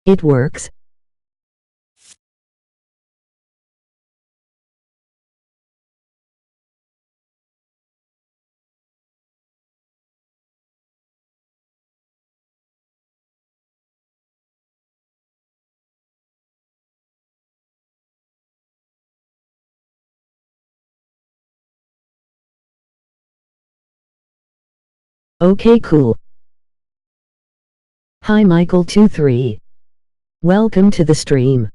It works. Okay, cool. Hi Michael23. Welcome to the stream.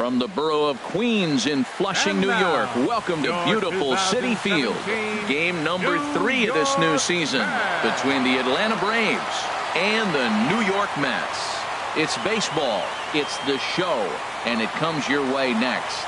From the borough of Queens in Flushing, New York, welcome to beautiful Citi Field. Game number 3 of this new season between the Atlanta Braves and the New York Mets. It's baseball, it's the show, and it comes your way next.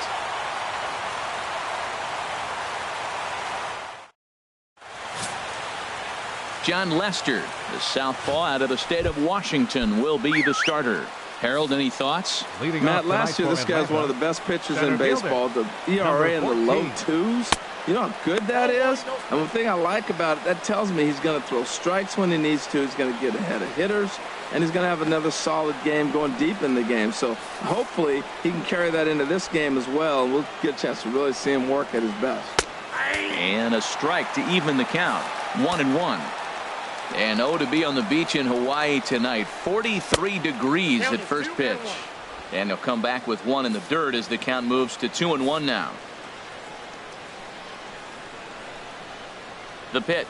Jon Lester, the southpaw out of the state of Washington, will be the starter. Harold, any thoughts? Matt, last year this guy's one of the best pitchers in baseball. The ERA in the low 2s. You know how good that is? And the thing I like about it, that tells me he's going to throw strikes when he needs to. He's going to get ahead of hitters. And he's going to have another solid game going deep in the game. So hopefully he can carry that into this game as well. And we'll get a chance to really see him work at his best. And a strike to even the count. 1-1. And to be on the beach in Hawaii tonight. 43 degrees at first pitch. And he'll come back with one in the dirt as the count moves to 2-1 now. The pitch.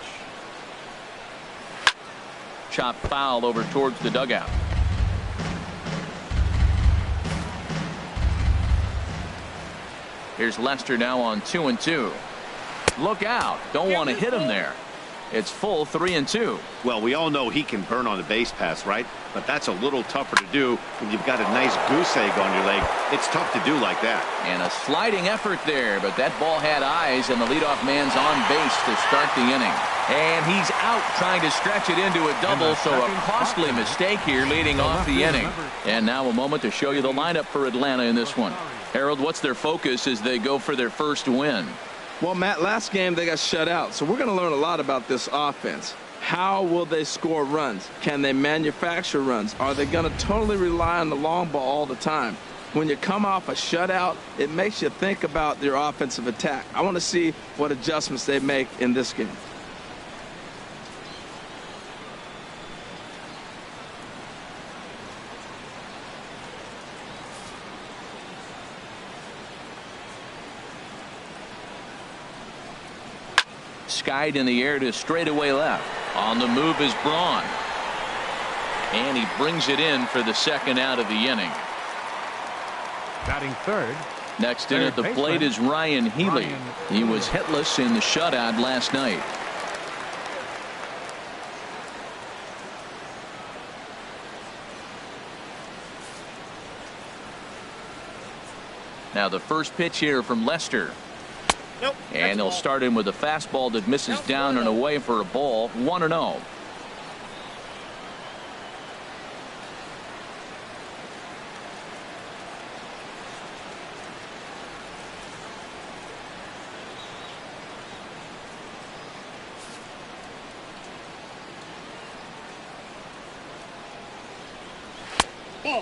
Chop foul over towards the dugout. Here's Lester now on 2-2. Look out. Don't want to hit him there. It's full 3-2. Well, we all know he can burn on the base pass, right? But that's a little tougher to do when you've got a nice goose egg on your leg. It's tough to do like that. And a sliding effort there, but that ball had eyes, and the leadoff man's on base to start the inning. And he's out trying to stretch it into a double, so a costly mistake here leading off the inning. And now a moment to show you the lineup for Atlanta in this one. Harold, what's their focus as they go for their first win? Well, Matt, last game they got shut out, so we're going to learn a lot about this offense. How will they score runs? Can they manufacture runs? Are they going to totally rely on the long ball all the time? When you come off a shutout, it makes you think about their offensive attack. I want to see what adjustments they make in this game. Skied in the air to straightaway left. On the move is Braun. And he brings it in for the second out of the inning. Batting third. Next in at the plate is Ryan Healy. He was hitless in the shutout last night. Now the first pitch here from Lester. Nope, and they'll start in with a fastball that misses down and away for a ball. 1-0.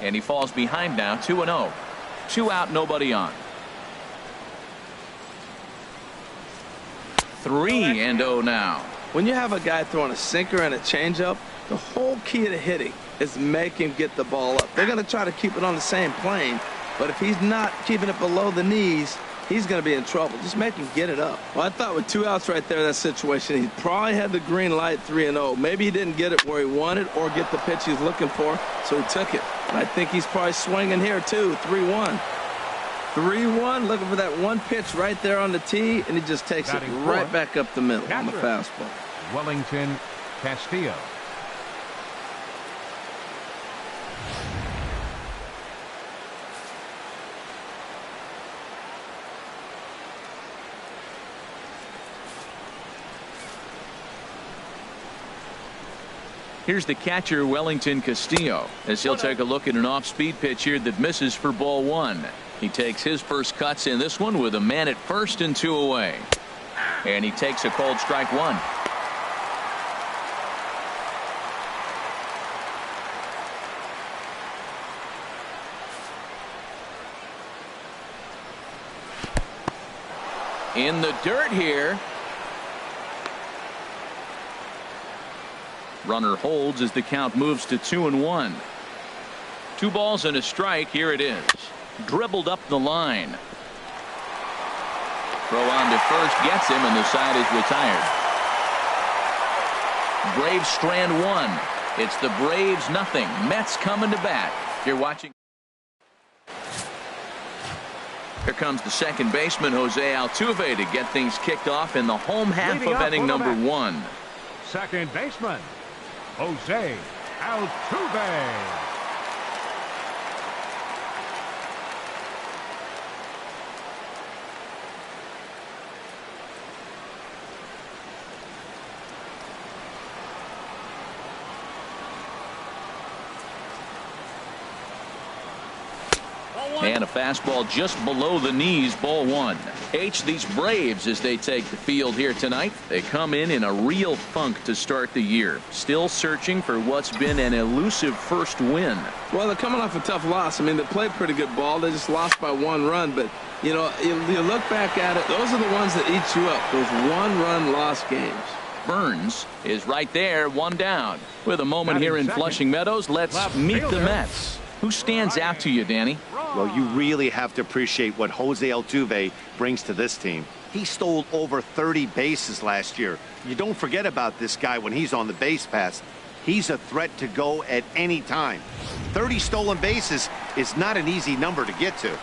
And he falls behind now. 2-0. 2 out, nobody on. 3-0 now. When you have a guy throwing a sinker and a changeup, the whole key to hitting is make him get the ball up. They're going to try to keep it on the same plane, but if he's not keeping it below the knees, he's going to be in trouble. Just make him get it up. Well, I thought with 2 outs right there in that situation, he probably had the green light 3-0. Maybe he didn't get it where he wanted or get the pitch he's looking for, so he took it. And I think he's probably swinging here too. 3-1. 3-1, looking for that one pitch right there on the tee, and he just takes it right back up the middle on the fastball. Wellington Castillo. Here's the catcher, Wellington Castillo, as he'll take a look at an off-speed pitch here that misses for ball 1. He takes his first cuts in this one with a man at first and 2 away. And he takes a called strike 1. In the dirt here. Runner holds as the count moves to 2-1. 2 balls and a strike. Here it is. Dribbled up the line. Throw on to first gets him, and the side is retired. Braves strand 1. It's the Braves 0. Mets coming to bat. You're watching. comes the second baseman, Jose Altuve, to get things kicked off in the home half Leading of up inning for the number match. 1. Second baseman, Jose Altuve. And a fastball just below the knees, ball 1. These Braves, as they take the field here tonight, they come in a real funk to start the year. Still searching for what's been an elusive first win. Well, they're coming off a tough loss. I mean, they played pretty good ball. They just lost by 1 run. But, you know, you look back at it, those are the ones that eat you up, those 1-run loss games. Burns is right there, 1 down. With a moment Batting here in second, Flushing Meadows, let's left meet the fielder. Mets. Who stands out to you, Danny? Well, you really have to appreciate what Jose Altuve brings to this team. He stole over 30 bases last year. You don't forget about this guy when he's on the base pass. He's a threat to go at any time. 30 stolen bases is not an easy number to get to.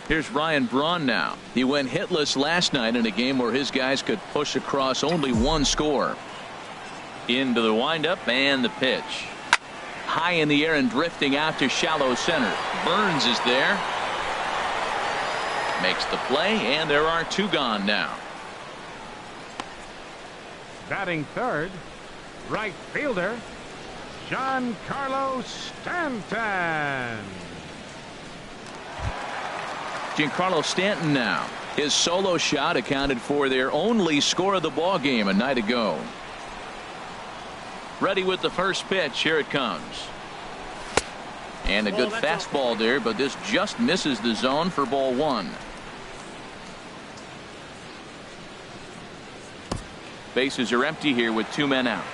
Here's Ryan Braun now. He went hitless last night in a game where his guys could push across only 1 score. Into the windup and the pitch. High in the air and drifting out to shallow center. Burns is there. Makes the play, and there are 2 gone now. Batting third, right fielder, Giancarlo Stanton. Giancarlo Stanton now. His solo shot accounted for their only score of the ball game a night ago. Ready with the first pitch. Here it comes. And a good fastball there, but this just misses the zone for ball 1. Bases are empty here with 2 men out.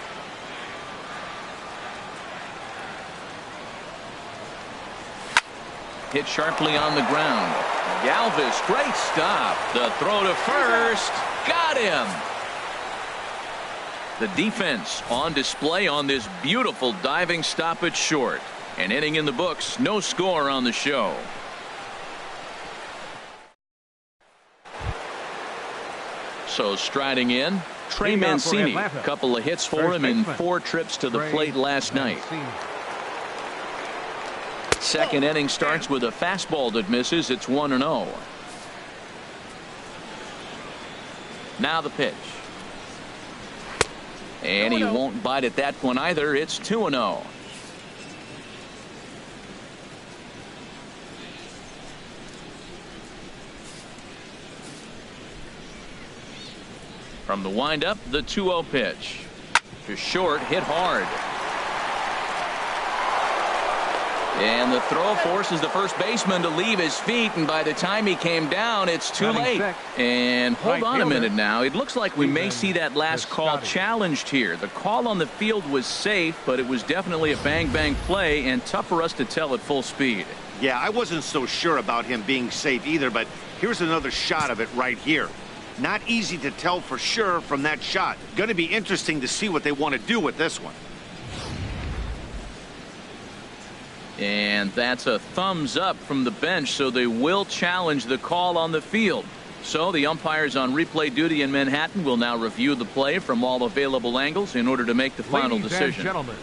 Hit sharply on the ground. Galvis, great stop. The throw to first. Got him. The defense on display on this beautiful diving stop at short. An inning in the books, no score on the show. So striding in, Trey Leading off for Mancini. Atlanta. Couple of hits for First him in baseman, 4 trips to the Trey plate last night. Mancini. Second inning starts with a fastball that misses. It's 1-0. Now the pitch. And he won't bite at that one either. It's 2-0. From the windup, the 2-0 pitch. To short, hit hard. And the throw forces the first baseman to leave his feet, and by the time he came down, it's too Batting late. sixth, And hold right on a fielder, minute now. It looks like we may Stephen see that last call Piscotty. challenged here. The call on the field was safe, but it was definitely a bang-bang play and tough for us to tell at full speed. Yeah, I wasn't so sure about him being safe either, but here's another shot of it right here. Not easy to tell for sure from that shot. Going to be interesting to see what they want to do with this one. And that's a thumbs up from the bench, so they will challenge the call on the field. So the umpires on replay duty in Manhattan will now review the play from all available angles in order to make the final Ladies and decision. gentlemen,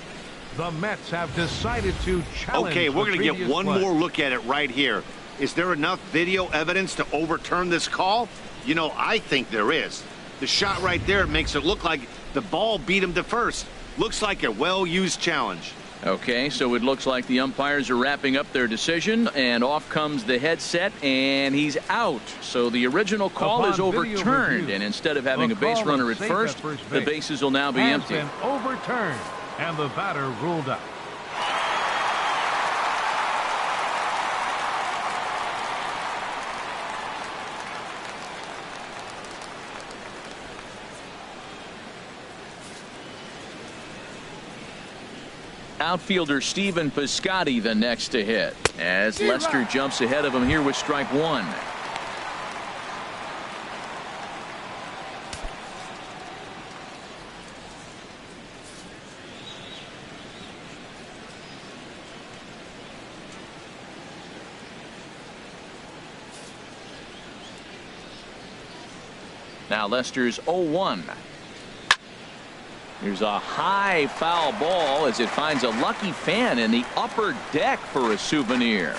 the Mets have decided to challenge. Okay, we're the going to get previous one play. more look at it right here. Is there enough video evidence to overturn this call? You know, I think there is. The shot right there makes it look like the ball beat him to first. Looks like a well-used challenge. Okay, so it looks like the umpires are wrapping up their decision, and off comes the headset, and he's out. So the original call is Upon video overturned, review, and instead of having the a base call runner of at safe first, the base bases will now be has empty. been overturned, and the batter ruled out. Outfielder Stephen Piscotty the next to hit, as Lester jumps ahead of him here with strike 1. Now Lester's 0-1. Here's a high foul ball as it finds a lucky fan in the upper deck for a souvenir.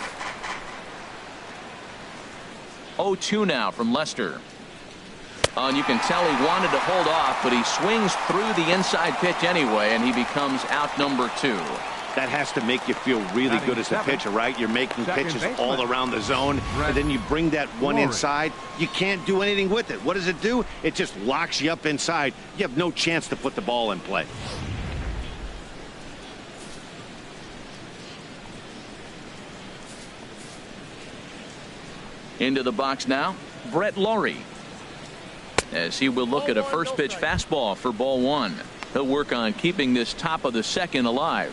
0-2 now from Lester. And you can tell he wanted to hold off, but he swings through the inside pitch anyway, and he becomes out number 2. That has to make you feel really good as a pitcher, right? You're making pitches all around the zone, and then you bring that one inside. You can't do anything with it. What does it do? It just locks you up inside. You have no chance to put the ball in play. Into the box now, Brett Lawrie, as he will look at a first pitch fastball for ball 1. He'll work on keeping this top of the second alive.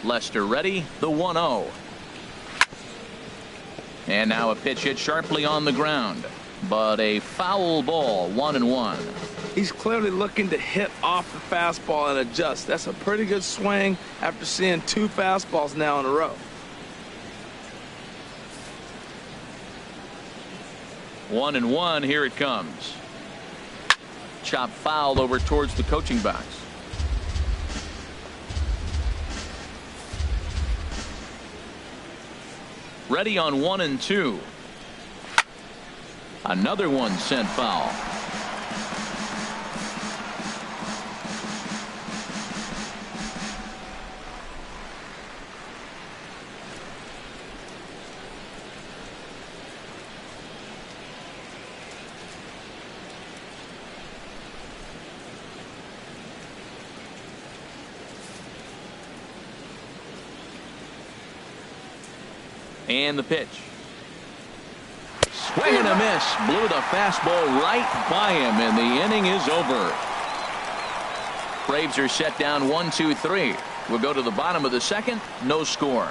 Lester ready, the 1-0. And now a pitch hit sharply on the ground, but a foul ball, 1-1. He's clearly looking to hit off the fastball and adjust. That's a pretty good swing after seeing 2 fastballs now in a row. 1-1, here it comes. Chop foul over towards the coaching box. Ready on 1-2. Another one sent foul. And the pitch. Swing and a miss. Blew the fastball right by him, and the inning is over. Braves are set down 1-2-3. We'll go to the bottom of the second. No score.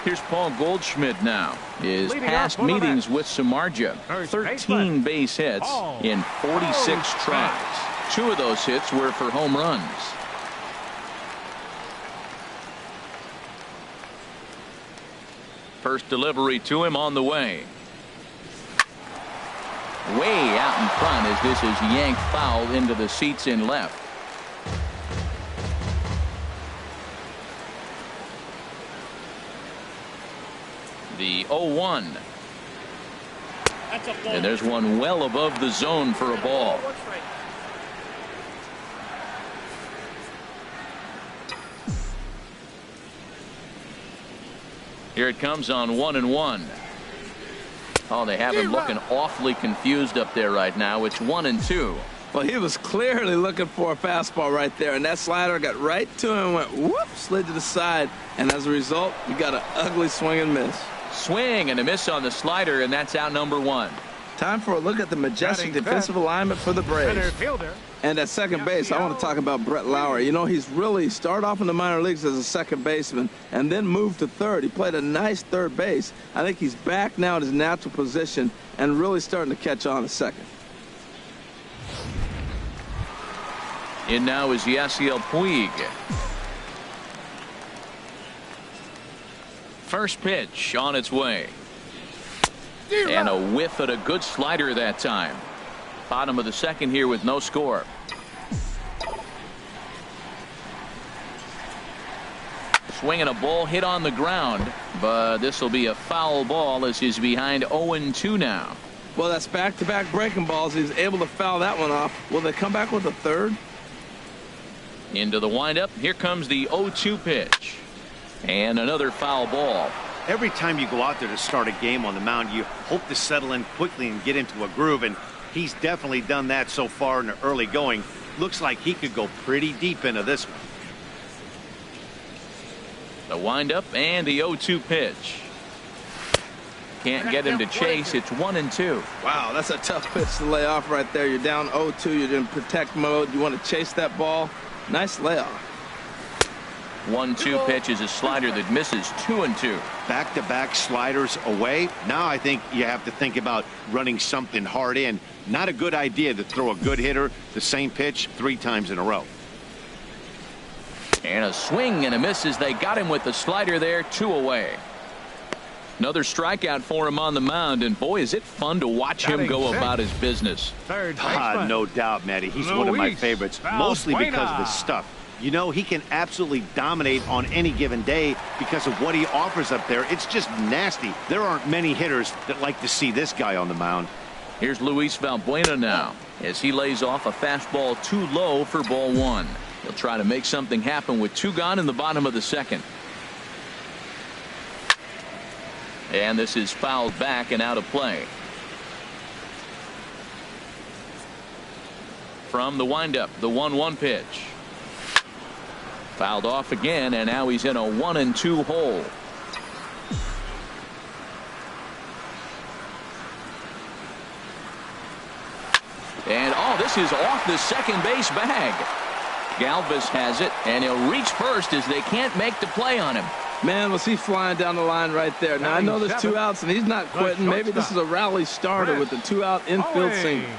Here's Paul Goldschmidt now. His past meetings with Samardzija, 13 base hits in 46 tries. 2 of those hits were for home runs. First delivery to him on the way. Way out in front as this is yanked foul into the seats in left. The 0-1. And there's one well above the zone for a ball. Here it comes on 1-1. Oh, they have him looking awfully confused up there right now. It's 1-2. Well, he was clearly looking for a fastball right there, and that slider got right to him and went whoop, slid to the side, and as a result, you got an ugly swing and miss. Swing and a miss on the slider, and that's out number 1. Time for a look at the majestic defensive alignment for the Braves. And at second base, I want to talk about Brett Lawrie. You know, he's really started off in the minor leagues as a second baseman and then moved to third. He played a nice third base. I think he's back now at his natural position and really starting to catch on at second. In now is Yasiel Puig. First pitch on its way. And a whiff at a good slider that time. Bottom of the second here with no score. Swinging a ball hit on the ground, but this will be a foul ball as he's behind 0-2 now. Well, that's back-to-back breaking balls. He's able to foul that one off. Will they come back with a third? Into the windup. Here comes the 0-2 pitch. And another foul ball. Every time you go out there to start a game on the mound, you hope to settle in quickly and get into a groove, and he's definitely done that so far in the early going. Looks like he could go pretty deep into this one. The windup and the 0-2 pitch. Can't get him to chase. It's 1-2. Wow, that's a tough pitch to lay off right there. You're down 0-2. You're in protect mode. You want to chase that ball. Nice layoff. 1-2 pitch is a slider that misses 2-2. Back-to-back sliders away. Now I think you have to think about running something hard in. Not a good idea to throw a good hitter the same pitch 3 times in a row. And a swing and a miss as they got him with the slider there, 2 away. Another strikeout for him on the mound, and boy, is it fun to watch him go about his business. No doubt, Matty. He's one of my favorites, mostly because of his stuff. You know, he can absolutely dominate on any given day because of what he offers up there. It's just nasty. There aren't many hitters that like to see this guy on the mound. Here's Luis Valbuena now as he lays off a fastball too low for ball 1. He'll try to make something happen with 2 gone in the bottom of the 2nd. And this is fouled back and out of play. From the windup, the 1-1 pitch. Fouled off again, and now he's in a 1-2 hole. And this is off the second base bag. Galvis has it, and he'll reach first as they can't make the play on him. Man, was he flying down the line right there. Now, I know there's 2 outs, and he's not quitting. Maybe this is a rally starter with the 2-out infield single.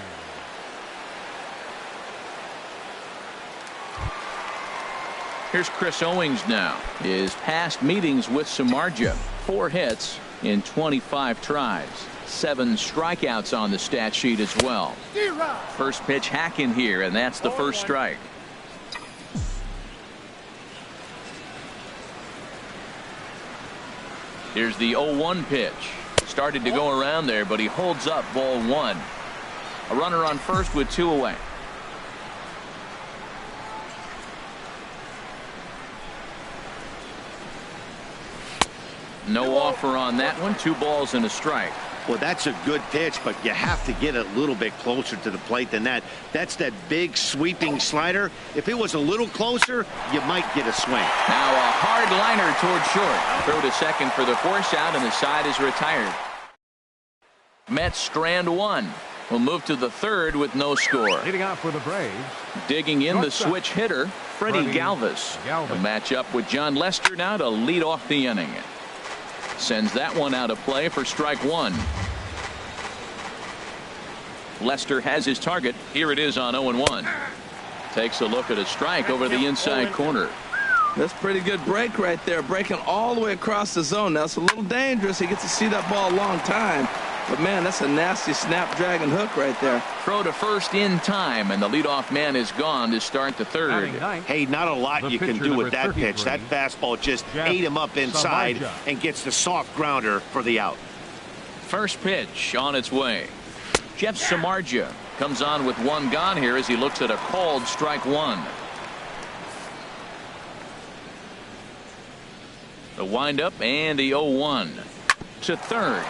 Here's Chris Owings now. His past meetings with Samardzija. 4 hits in 25 tries. 7 strikeouts on the stat sheet as well. First pitch hack in here, and that's the first strike. Here's the 0-1 pitch. Started to go around there, but he holds up ball 1. A runner on first with 2 away. No offer on that one. 2 balls and a strike. Well, that's a good pitch, but you have to get a little bit closer to the plate than that. That's that big sweeping slider. If it was a little closer, you might get a swing. Now a hard liner toward short. Throw to second for the force out, and the side is retired. Mets strand 1. We'll move to the 3rd with no score. Hitting out for the Braves. Digging in the switch hitter, Freddie Galvis. A matchup with John Lester now to lead off the inning. Sends that one out of play for strike 1. Lester has his target. Here it is on 0-1. Takes a look at a strike over the inside corner. That's pretty good break right there. Breaking all the way across the zone. Now, it's a little dangerous. He gets to see that ball a long time. But, man, that's a nasty snapdragon hook right there. Throw to first in time, and the leadoff man is gone to start the 3rd. Hey, not a lot you can do with that pitch. That fastball just ate him up inside and gets the soft grounder for the out. First pitch on its way. Jeff Samardzija comes on with 1 gone here as he looks at a called strike 1. The windup and the 0-1 to 3rd.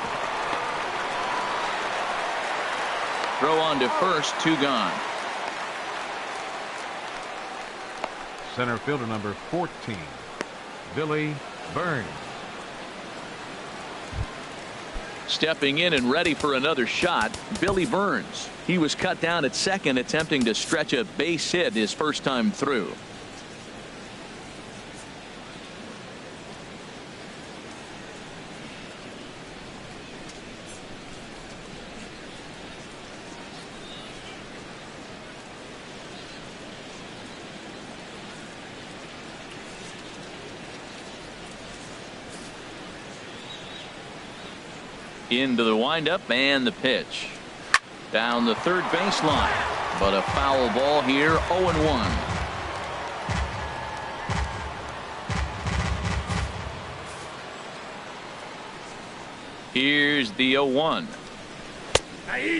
Throw on to first, 2 gone. Center fielder number 14, Billy Burns. Stepping in and ready for another shot, Billy Burns. He was cut down at second, attempting to stretch a base hit his first time through. Into the windup and the pitch. Down the 3rd baseline. But a foul ball here, 0-1. Here's the 0-1.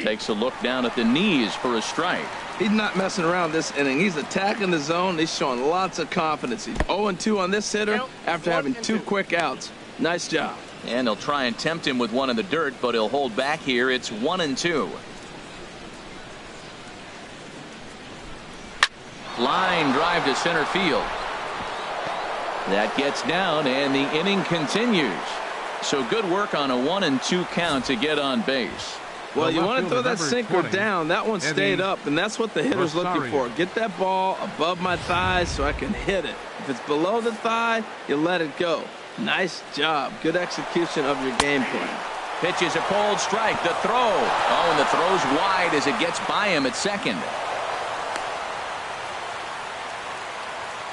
Takes a look down at the knees for a strike. He's not messing around this inning. He's attacking the zone. He's showing lots of confidence. He's 0-2 on this hitter after having 2 quick outs. Nice job. And they'll try and tempt him with one in the dirt, but he'll hold back here. It's 1-2. Line drive to center field. That gets down, and the inning continues. So good work on a 1-2 count to get on base. Well, you want to throw that number sinker 20, down. That one stayed Eddie up, and that's what the hitter's looking Rosario. for. Get that ball above my thighs so I can hit it. If it's below the thigh, you let it go. Nice job. Good execution of your game plan. Pitch is a cold strike. The throw. Oh, and the throw's wide as it gets by him at second.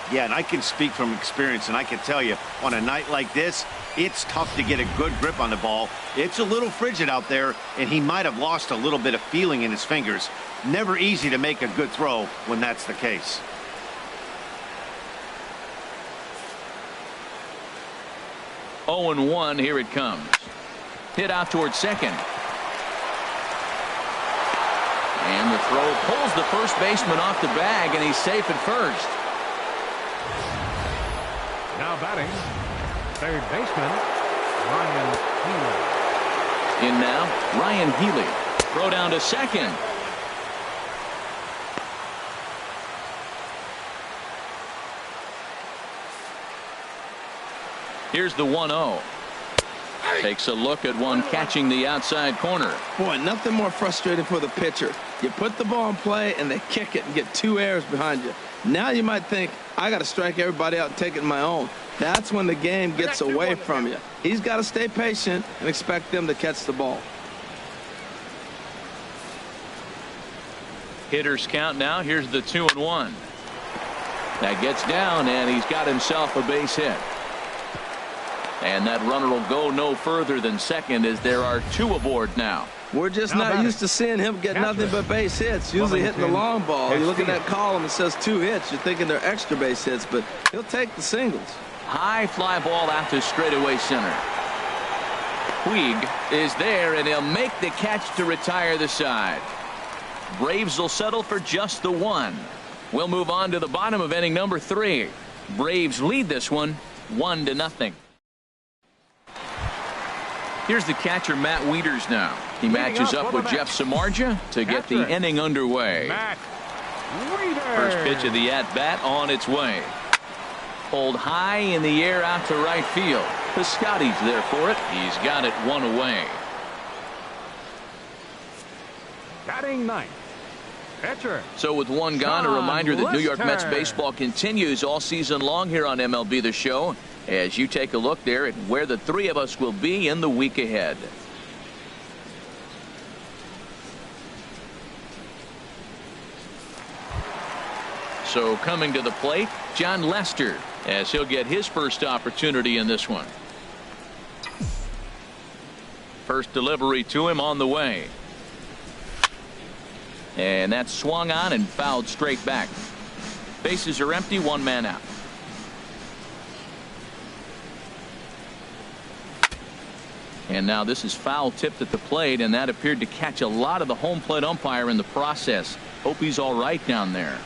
Yeah, and I can speak from experience, and I can tell you, on a night like this, it's tough to get a good grip on the ball. It's a little frigid out there, and he might have lost a little bit of feeling in his fingers. Never easy to make a good throw when that's the case. Oh, and 1, here it comes. Hit out towards second. And the throw pulls the first baseman off the bag, and he's safe at first. Now batting, third baseman, Ryan Healy. In now, Ryan Healy. Throw down to second. Here's the 1-0. Takes a look at one catching the outside corner. Boy, nothing more frustrating for the pitcher. You put the ball in play, and they kick it and get 2 errors behind you. Now you might think, I got to strike everybody out and take it my own. That's when the game gets away from you. He's got to stay patient and expect them to catch the ball. Hitters count now. Here's the 2-1. That gets down, and he's got himself a base hit. And that runner will go no further than second as there are 2 aboard now. We're just Now not used to seeing him get nothing but base hits. Usually hitting the long ball. You look at that column, it says 2 hits. You're thinking they're extra base hits, but he'll take the singles. High fly ball out to straightaway center. Puig is there, and he'll make the catch to retire the side. Braves will settle for just the 1. We'll move on to the bottom of inning number 3. Braves lead this one 1-0. Here's the catcher, Matt Wieters now. He matches up with Jeff Samardzija to get the inning underway. Matt Wieters. First pitch of the at-bat on its way. Pulled high in the air out to right field. Piscotty's there for it. He's got it 1 away. Batting ninth, pitcher. So with 1 gone, a reminder that New York Mets Lester. baseball continues all season long here on MLB The Show, as you take a look there at where the 3 of us will be in the week ahead. So coming to the plate, Jon Lester, as he'll get his first opportunity in this one. First delivery to him on the way. And that's swung on and fouled straight back. Bases are empty, 1 man out. And now this is foul tipped at the plate, and that appeared to catch a lot of the home plate umpire in the process. Hope he's all right down there.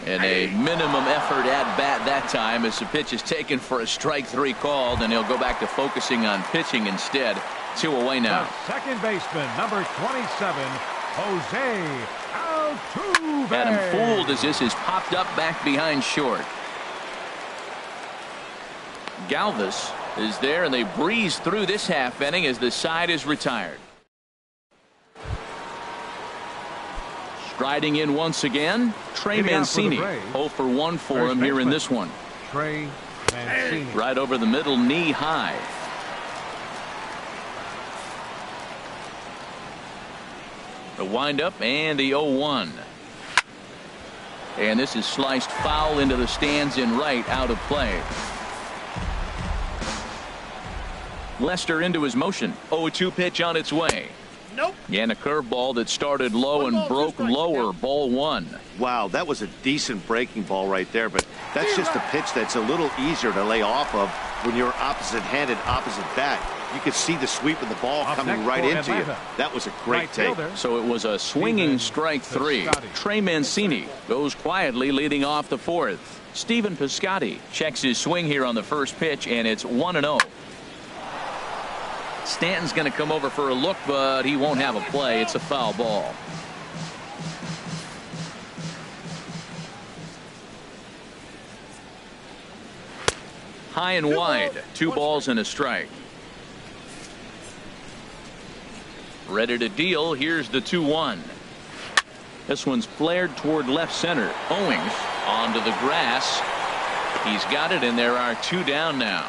And a minimum effort at bat that time as the pitch is taken for a strike 3 called, and he'll go back to focusing on pitching instead. 2 away now. The second baseman, number 27, Jose Altuve. Had him fooled as this is popped up back behind short. Galvis is there, and they breeze through this half inning as the side is retired. Striding in once again, Trey Mancini. 0 for 1 for him here in this one. Trey Mancini. Right over the middle, knee high. The windup and the 0-1. And this is sliced foul into the stands in right, out of play. Lester into his motion. 0-2 pitch on its way. Nope. And a curveball that started low and broke lower. Ball 1. Wow, that was a decent breaking ball right there, but that's just a pitch that's a little easier to lay off of when you're opposite-handed, opposite bat. You could see the sweep of the ball coming right into you. That was a great take. So it was a swinging strike 3. Trey Mancini goes quietly leading off the 4th. Stephen Piscotty checks his swing here on the first pitch, and it's 1-0. Stanton's going to come over for a look, but he won't have a play. It's a foul ball. High and wide. 2 balls and a strike. Ready to deal. Here's the 2-1. This one's flared toward left center. Owings onto the grass. He's got it, and there are 2 down now.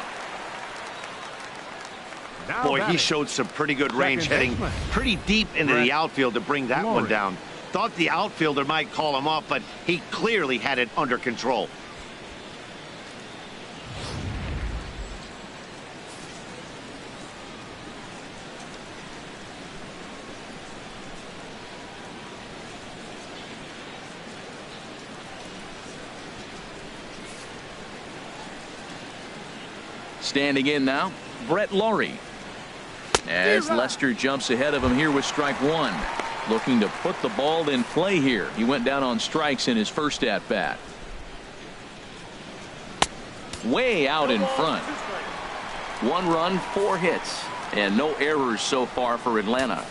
Boy, he showed some pretty good range, hitting pretty deep into the outfield to bring that one down. Thought the outfielder might call him off, but he clearly had it under control. Standing in now, Brett Lawrie. As Lester jumps ahead of him here with strike 1. Looking to put the ball in play here. He went down on strikes in his first at bat. Way out in front. 1 run, 4 hits, and no errors so far for Atlanta.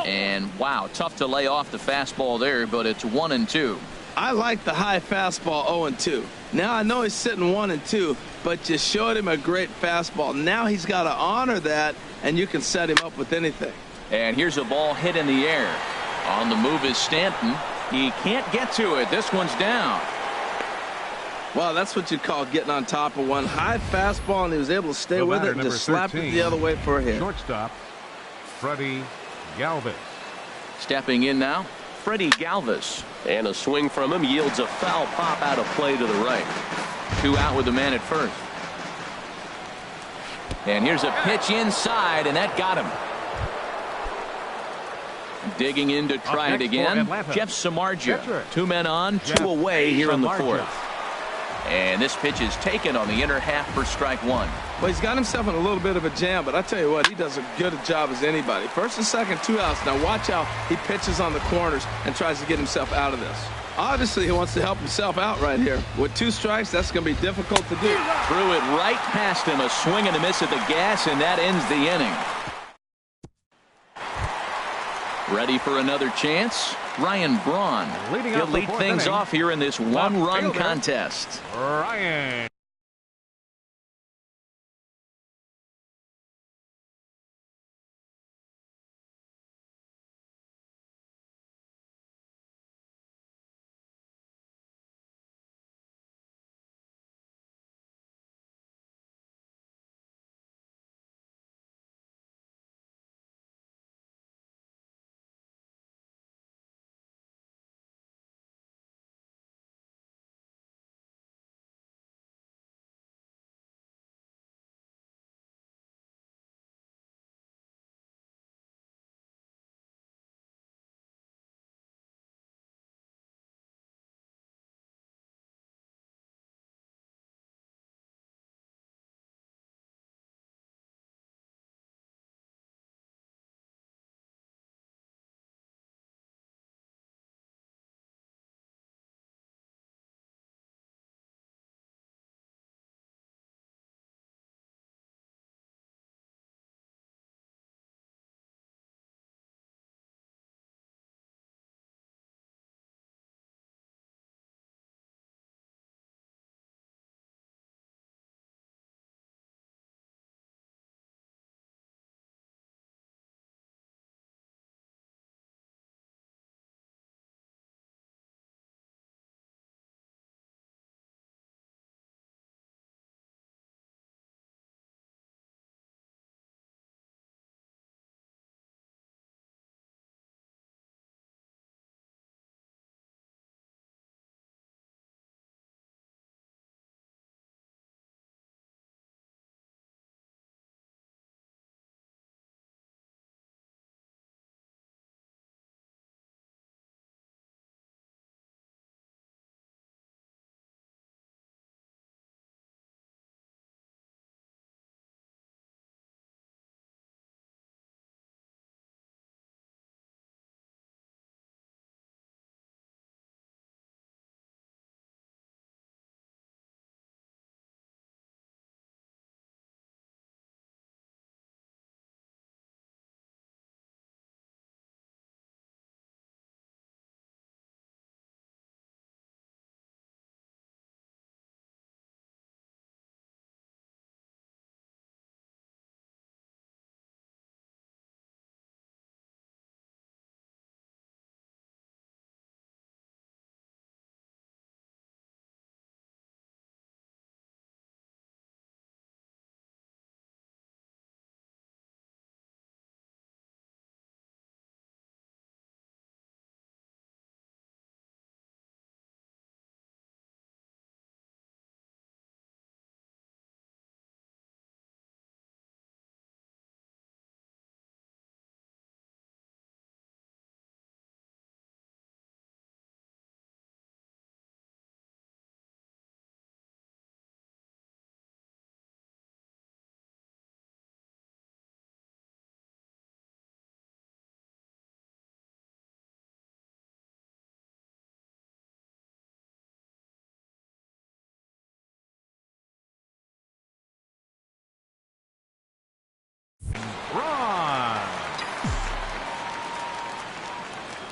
And wow, tough to lay off the fastball there, but it's 1-2. I like the high fastball 0-2. Now I know he's sitting 1-2, but you showed him a great fastball. Now he's got to honor that, and you can set him up with anything. And here's a ball hit in the air. On the move is Stanton. He can't get to it. This one's down. Well, that's what you call getting on top of one. High fastball, and he was able to stay with it and just slap it the other way for a hit. Shortstop, Freddie Galvis. Stepping in now, Freddie Galvis. And a swing from him yields a foul pop out of play to the right. 2 out with the man at first. And here's a pitch inside, and that got him. Digging in to try it again, Jeff Samardzija. 2 men on, 2 away here in the 4th. And this pitch is taken on the inner half for strike 1. Well, he's got himself in a little bit of a jam, but I tell you what, he does a good job as anybody. First and second, 2 outs. Now watch how he pitches on the corners and tries to get himself out of this. Obviously, he wants to help himself out right here. With 2 strikes, that's going to be difficult to do. Threw it right past him, a swing and a miss at the gas, and that ends the inning. Ready for another chance? Ryan Braun. He'll lead things off here in this 1-run contest. Ryan.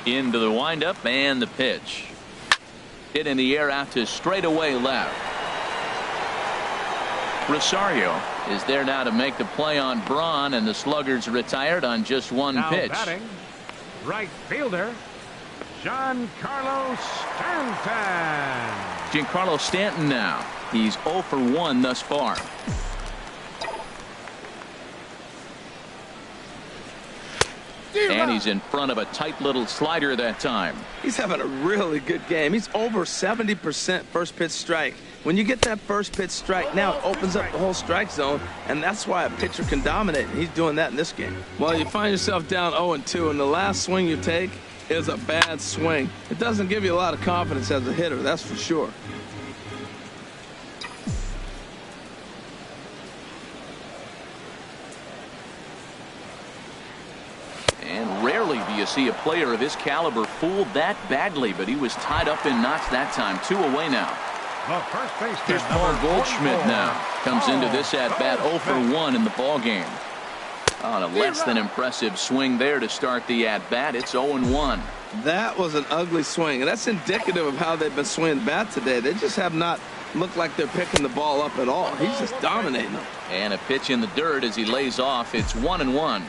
Into the windup and the pitch. Hit in the air out to straightaway left. Rosario is there now to make the play on Braun, and the Sluggers retired on just one Now pitch. batting, right fielder, Giancarlo Stanton. Giancarlo Stanton now. He's 0 for 1 thus far. And he's in front of a tight little slider that time. He's having a really good game. He's over 70% first pitch strike. When you get that first pitch strike, now it opens up the whole strike zone, and that's why a pitcher can dominate. He's doing that in this game. Well, you find yourself down 0-2, and the last swing you take is a bad swing. It doesn't give you a lot of confidence as a hitter, that's for sure. And rarely do you see a player of his caliber fooled that badly, but he was tied up in knots that time. 2 away now. The first baseman, Here's Paul Goldschmidt now. Comes into this at-bat 0 for 1 in the ballgame. On a less than impressive swing there to start the at-bat. It's 0-1. That was an ugly swing, and that's indicative of how they've been swinging the bat today. They just have not looked like they're picking the ball up at all. He's just dominating them. And a pitch in the dirt as he lays off. It's 1-1.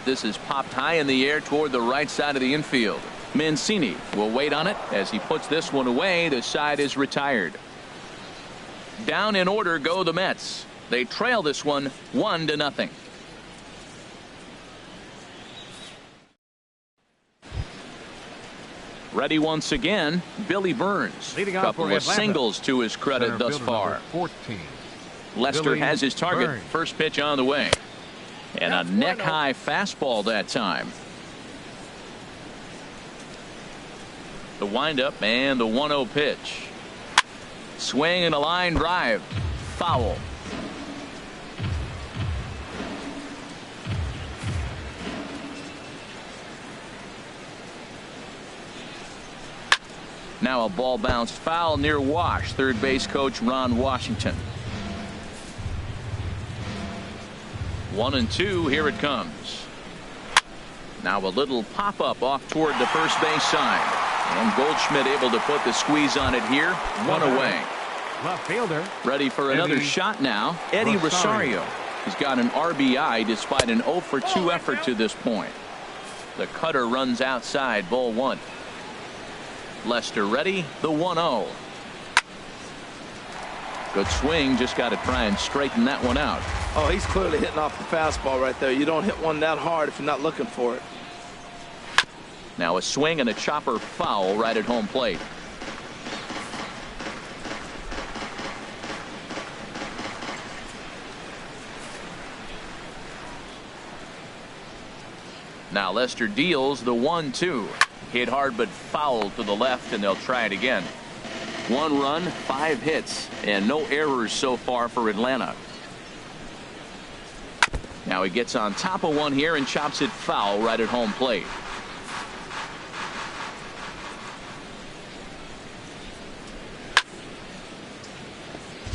This is popped high in the air toward the right side of the infield. Mancini will wait on it as he puts this one away. The side is retired. Down in order go the Mets. They trail this one 1-0. Ready once again, Billy Burns. Leading off Couple for of Atlanta. singles to his credit Center thus fielder far. number 14. Lester Billy has his target. Burns. First pitch on the way. And a neck-high fastball that time. The windup and the 1-0 pitch. Swing and a line drive. Foul. Now a ball bounced foul near Wash. Third base coach Ron Washington. 1-2. Here it comes. Now a little pop-up off toward the first base side. And Goldschmidt able to put the squeeze on it here. 1 away. Left fielder. Ready for another Eddie shot now. Eddie Rosario. He's got an RBI despite an 0 for 2 effort to this point. The cutter runs outside. Ball 1. Lester ready. The 1-0. Good swing. Just got to try and straighten that one out. Oh, he's clearly hitting off the fastball right there. You don't hit one that hard if you're not looking for it. Now a swing and a chopper foul right at home plate. Now Lester deals the 1-2. Hit hard but foul to the left, and they'll try it again. 1 run, 5 hits, and no errors so far for Atlanta. Now he gets on top of one here and chops it foul right at home plate.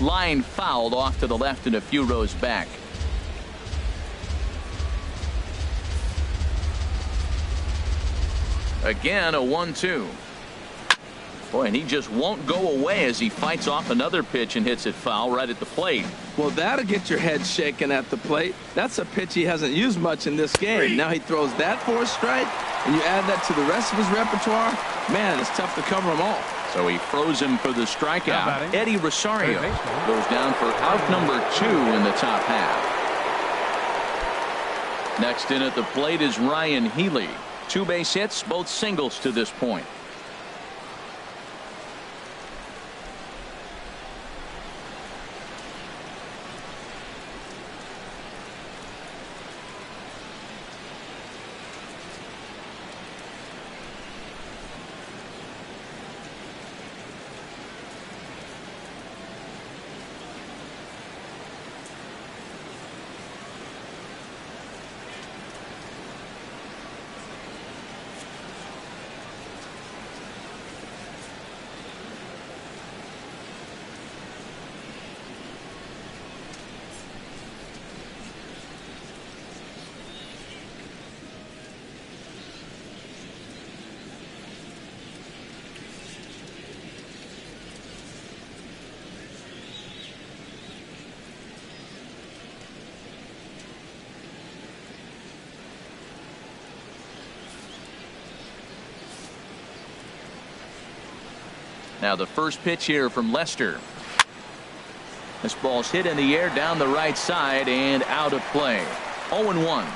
Line fouled off to the left and a few rows back. Again a 1-2. Boy, and he just won't go away as he fights off another pitch and hits it foul right at the plate. Well, that'll get your head shaking at the plate. That's a pitch he hasn't used much in this game. Now he throws that for a strike, and you add that to the rest of his repertoire. Man, it's tough to cover them all. So he froze him for the strikeout. Eddie Rosario Third goes down for out number 2 in the top half. Next in at the plate is Ryan Healy. 2 base hits, both singles to this point. Now the first pitch here from Lester. This ball's hit in the air down the right side and out of play. 0-1.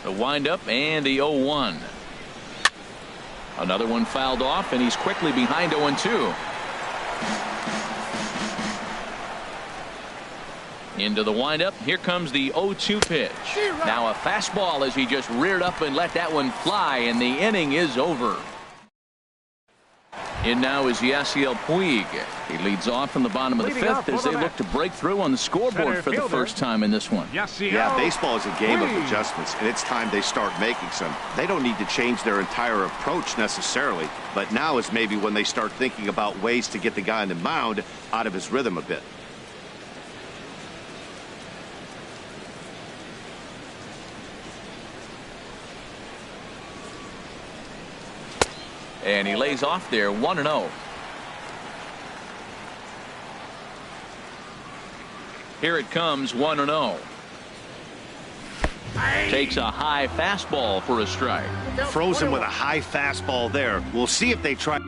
The windup and the 0-1. Another one fouled off, and he's quickly behind 0-2. Into the windup. Here comes the 0-2 pitch. Now a fastball as he just reared up and let that one fly, and the inning is over. In now is Yasiel Puig. He leads off in the bottom of the fifth as they look to break through on the scoreboard for the first time in this one. Yeah, baseball is a game of adjustments, and it's time they start making some. They don't need to change their entire approach necessarily, but now is maybe when they start thinking about ways to get the guy on the mound out of his rhythm a bit. And he lays off there 1-0. Here it comes 1-0. Takes a high fastball for a strike. Frozen with a high fastball there. We'll see if they try.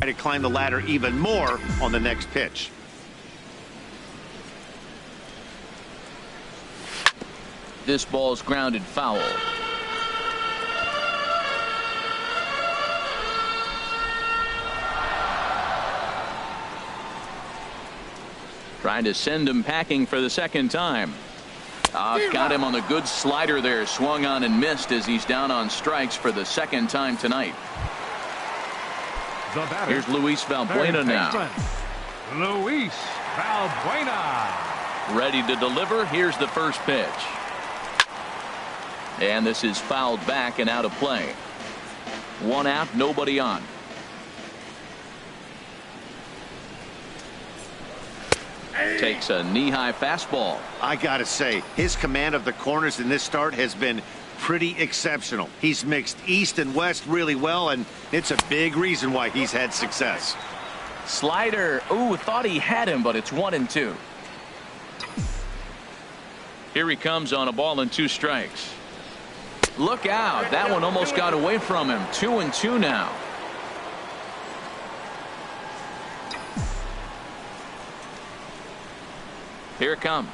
To climb the ladder even more on the next pitch. This ball's grounded foul. Trying to send him packing for the second time. Got him on the good slider there. Swung on and missed as he's down on strikes for the second time tonight. Here's Luis Valbuena now. Luis Valbuena. Ready to deliver. Here's the first pitch. And this is fouled back and out of play. One out, nobody on. Takes a knee-high fastball. I gotta say, his command of the corners in this start has been pretty exceptional. He's mixed east and west really well, and it's a big reason why he's had success. Slider. Ooh, thought he had him, but it's 1-2. Here he comes on a ball and 2 strikes. Look out. That one almost got away from him. 2-2 now. Here it comes.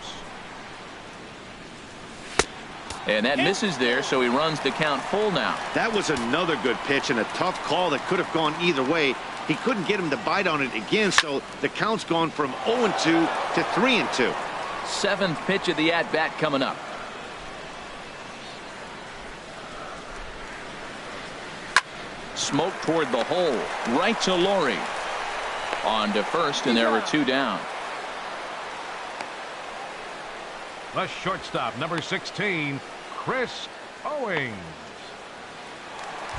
And that misses there, so he runs the count full now. That was another good pitch and a tough call that could have gone either way. He couldn't get him to bite on it again, so the count's gone from 0-2 to 3-2. 7th pitch of the at-bat coming up. Smoke toward the hole. Right to Laurie. On to first, and there were 2 down. The shortstop, number 16, Chris Owings.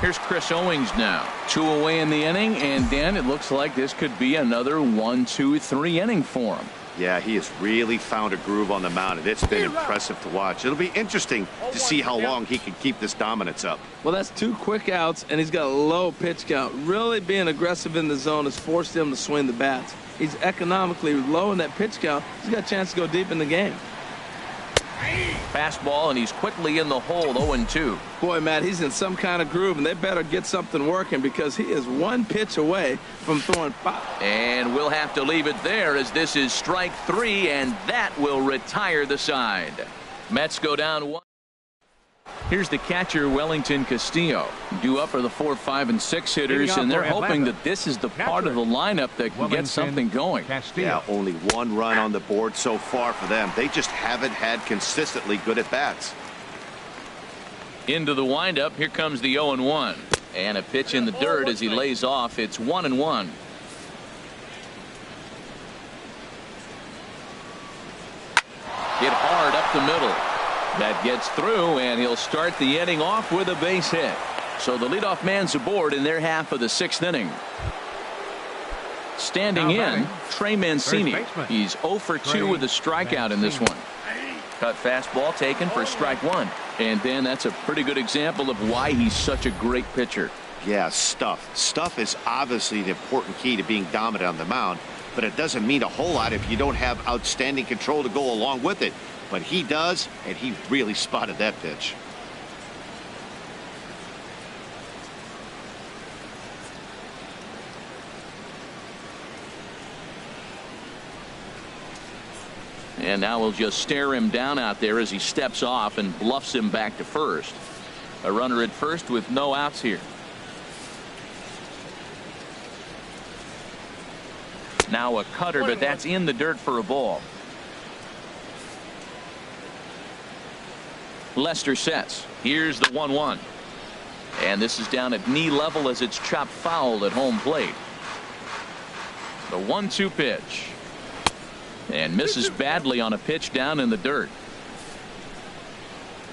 Here's Chris Owings now. 2 away in the inning, and Dan, it looks like this could be another 1-2-3 inning for him. Yeah, he has really found a groove on the mound, and it's been impressive to watch. It'll be interesting to see how long he can keep this dominance up. Well, that's 2 quick outs, and he's got a low pitch count. Really being aggressive in the zone has forced him to swing the bats. He's economically low in that pitch count. He's got a chance to go deep in the game. Fastball, and he's quickly in the hole. 0-2. Boy, Matt, he's in some kind of groove, and they better get something working because he is 1 pitch away from throwing 5. And we'll have to leave it there as this is strike 3, and that will retire the side. Mets go down 1. Here's the catcher, Wellington Castillo. Due up are the 4, 5, and 6 hitters, and they're hoping that this is the part of the lineup that can get something going. Yeah, only 1 run on the board so far for them. They just haven't had consistently good at-bats. Into the windup. Here comes the 0-1. And a pitch in the dirt as he lays off. It's 1-1. Hit hard up the middle. That gets through, and he'll start the inning off with a base hit. So the leadoff man's aboard in their half of the 6th inning. Standing in, Trey Mancini. He's 0 for 2 with a strikeout in this one. Cut fastball taken for strike 1. And then that's a pretty good example of why he's such a great pitcher. Yeah, stuff. Stuff is obviously the important key to being dominant on the mound, but it doesn't mean a whole lot if you don't have outstanding control to go along with it. But he does, and he really spotted that pitch. And now we'll just stare him down out there as he steps off and bluffs him back to first. A runner at first with no outs here. Now a cutter, but that's in the dirt for a ball. Lester sets. Here's the 1-1. And this is down at knee level as it's chopped foul at home plate. The 1-2 pitch. And misses badly on a pitch down in the dirt.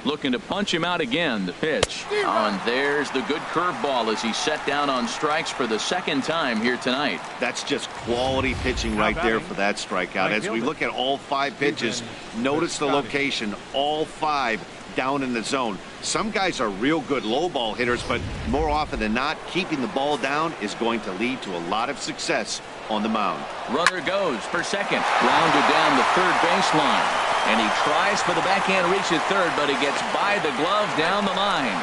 Looking to punch him out again. The pitch. Oh, and there's the good curveball as he's set down on strikes for the 2nd time here tonight. That's just quality pitching right there for that strikeout. As we look at all 5 pitches, notice the location. All 5 down in the zone. Some guys are real good low ball hitters, but more often than not, keeping the ball down is going to lead to a lot of success on the mound. Runner goes for second. Grounded down the 3rd baseline. And he tries for the backhand reach at 3rd, but he gets by the glove down the line.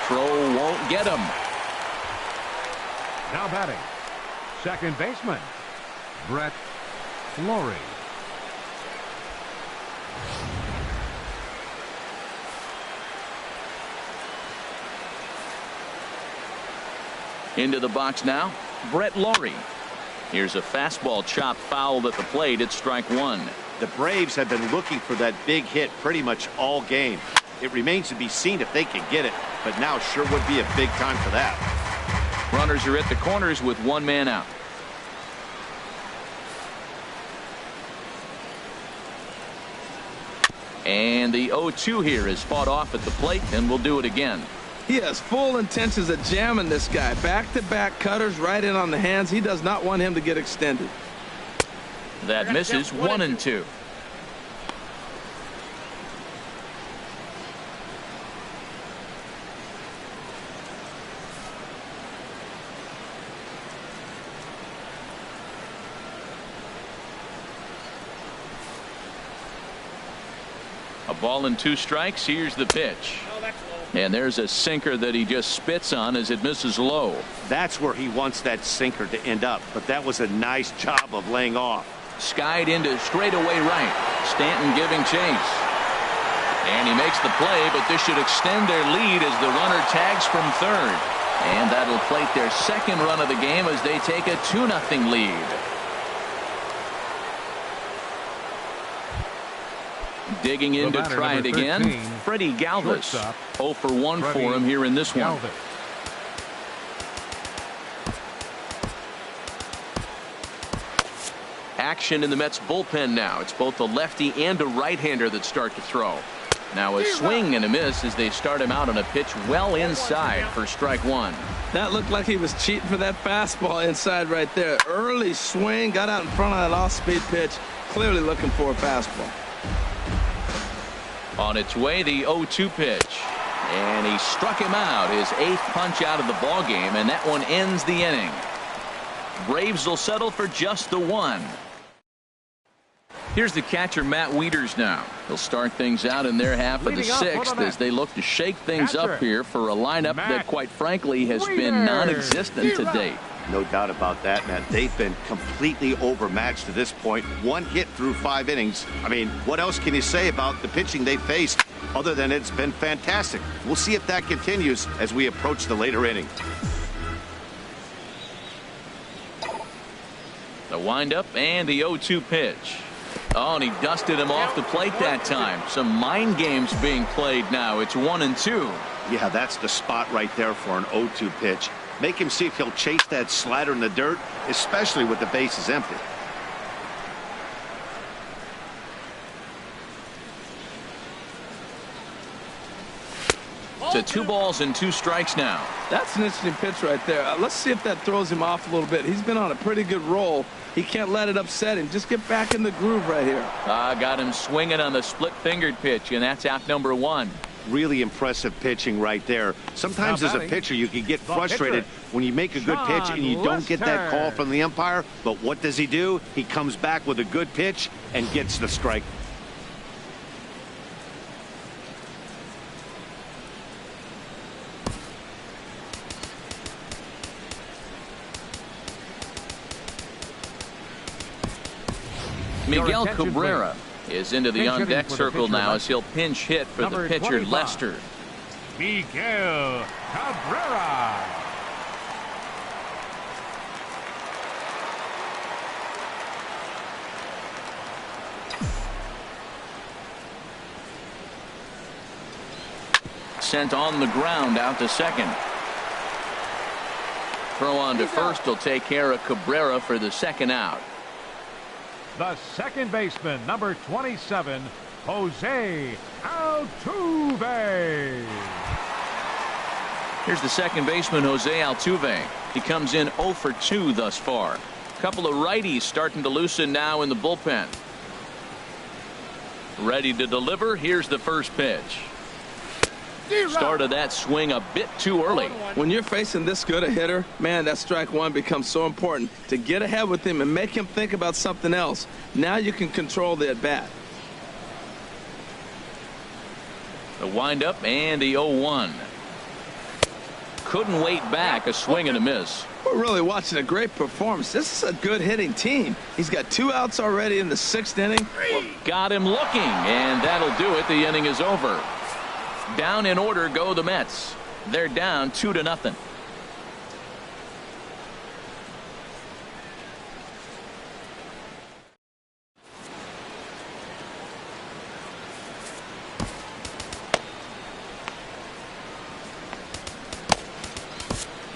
Throw won't get him. Now batting, 2nd baseman, Brett Lawrie. Into the box now, Brett Lawrie. Here's a fastball chopped foul at the plate. It's strike 1. The Braves have been looking for that big hit pretty much all game. It remains to be seen if they can get it, but now sure would be a big time for that. Runners are at the corners with 1 man out. And the 0-2 here is fought off at the plate, and we'll do it again. He has full intentions of jamming this guy. Back-to-back cutters right in on the hands. He does not want him to get extended. That misses. 1-2. Ball and 2 strikes. Here's the pitch. And there's a sinker that he just spits on as it misses low. That's where he wants that sinker to end up, but that was a nice job of laying off. Skied into straightaway right. Stanton giving chase. And he makes the play, but this should extend their lead as the runner tags from third. And that'll plate their second run of the game as they take a 2-0 lead. Digging in to try it again, Freddie Galvis. 0 for 1 for him here in this one. Action in the Mets bullpen now. It's both a lefty and a right-hander that start to throw. Now a swing and a miss as they start him out on a pitch well inside for strike 1. That looked like he was cheating for that fastball inside right there. Early swing, got out in front of that off-speed pitch, clearly looking for a fastball. On its way, the 0-2 pitch. And he struck him out, his 8th punch out of the ball game, and that one ends the inning. Braves will settle for just the 1. Here's the catcher, Matt Wieters now. He'll start things out in their half of the 6th as they look to shake things up here for a lineup that, quite frankly, has been non-existent to date. No doubt about that, man. They've been completely overmatched to this point. 1 hit through 5 innings. I mean, what else can you say about the pitching they faced other than it's been fantastic? We'll see if that continues as we approach the later inning. The windup and the 0-2 pitch. Oh, and he dusted him off the plate that time. Some mind games being played now. It's 1-2. Yeah, that's the spot right there for an 0-2 pitch. Make him see if he'll chase that slider in the dirt, especially with the bases empty. To 2 balls and 2 strikes now. That's an interesting pitch right there. Let's see if that throws him off a little bit. He's been on a pretty good roll. He can't let it upset him. Just get back in the groove right here. Got him swinging on the split-fingered pitch, and that's out number 1. Really impressive pitching right there. Sometimes as a pitcher you can get frustrated when you make a good pitch and you don't get that call from the umpire. But what does he do? He comes back with a good pitch and gets the strike. Miguel Cabrera is into the on-deck circle now as he'll pinch hit for the pitcher, Lester. Miguel Cabrera. Sent on the ground out to second. Throw on to first will take care of Cabrera for the second out. The second baseman, number 27, Jose Altuve. Here's the second baseman, Jose Altuve. He comes in 0 for 2 thus far. A couple of righties starting to loosen now in the bullpen. Ready to deliver. Here's the first pitch. Started that swing a bit too early. When you're facing this good a hitter, man, that strike 1 becomes so important to get ahead with him and make him think about something else. Now you can control the at-bat. The windup and the 0-1. Couldn't wait back. A swing and a miss. We're really watching a great performance. This is a good hitting team. He's got 2 outs already in the 6th inning. Got him looking, and that'll do it. The inning is over. Down in order go the Mets. They're down 2-0.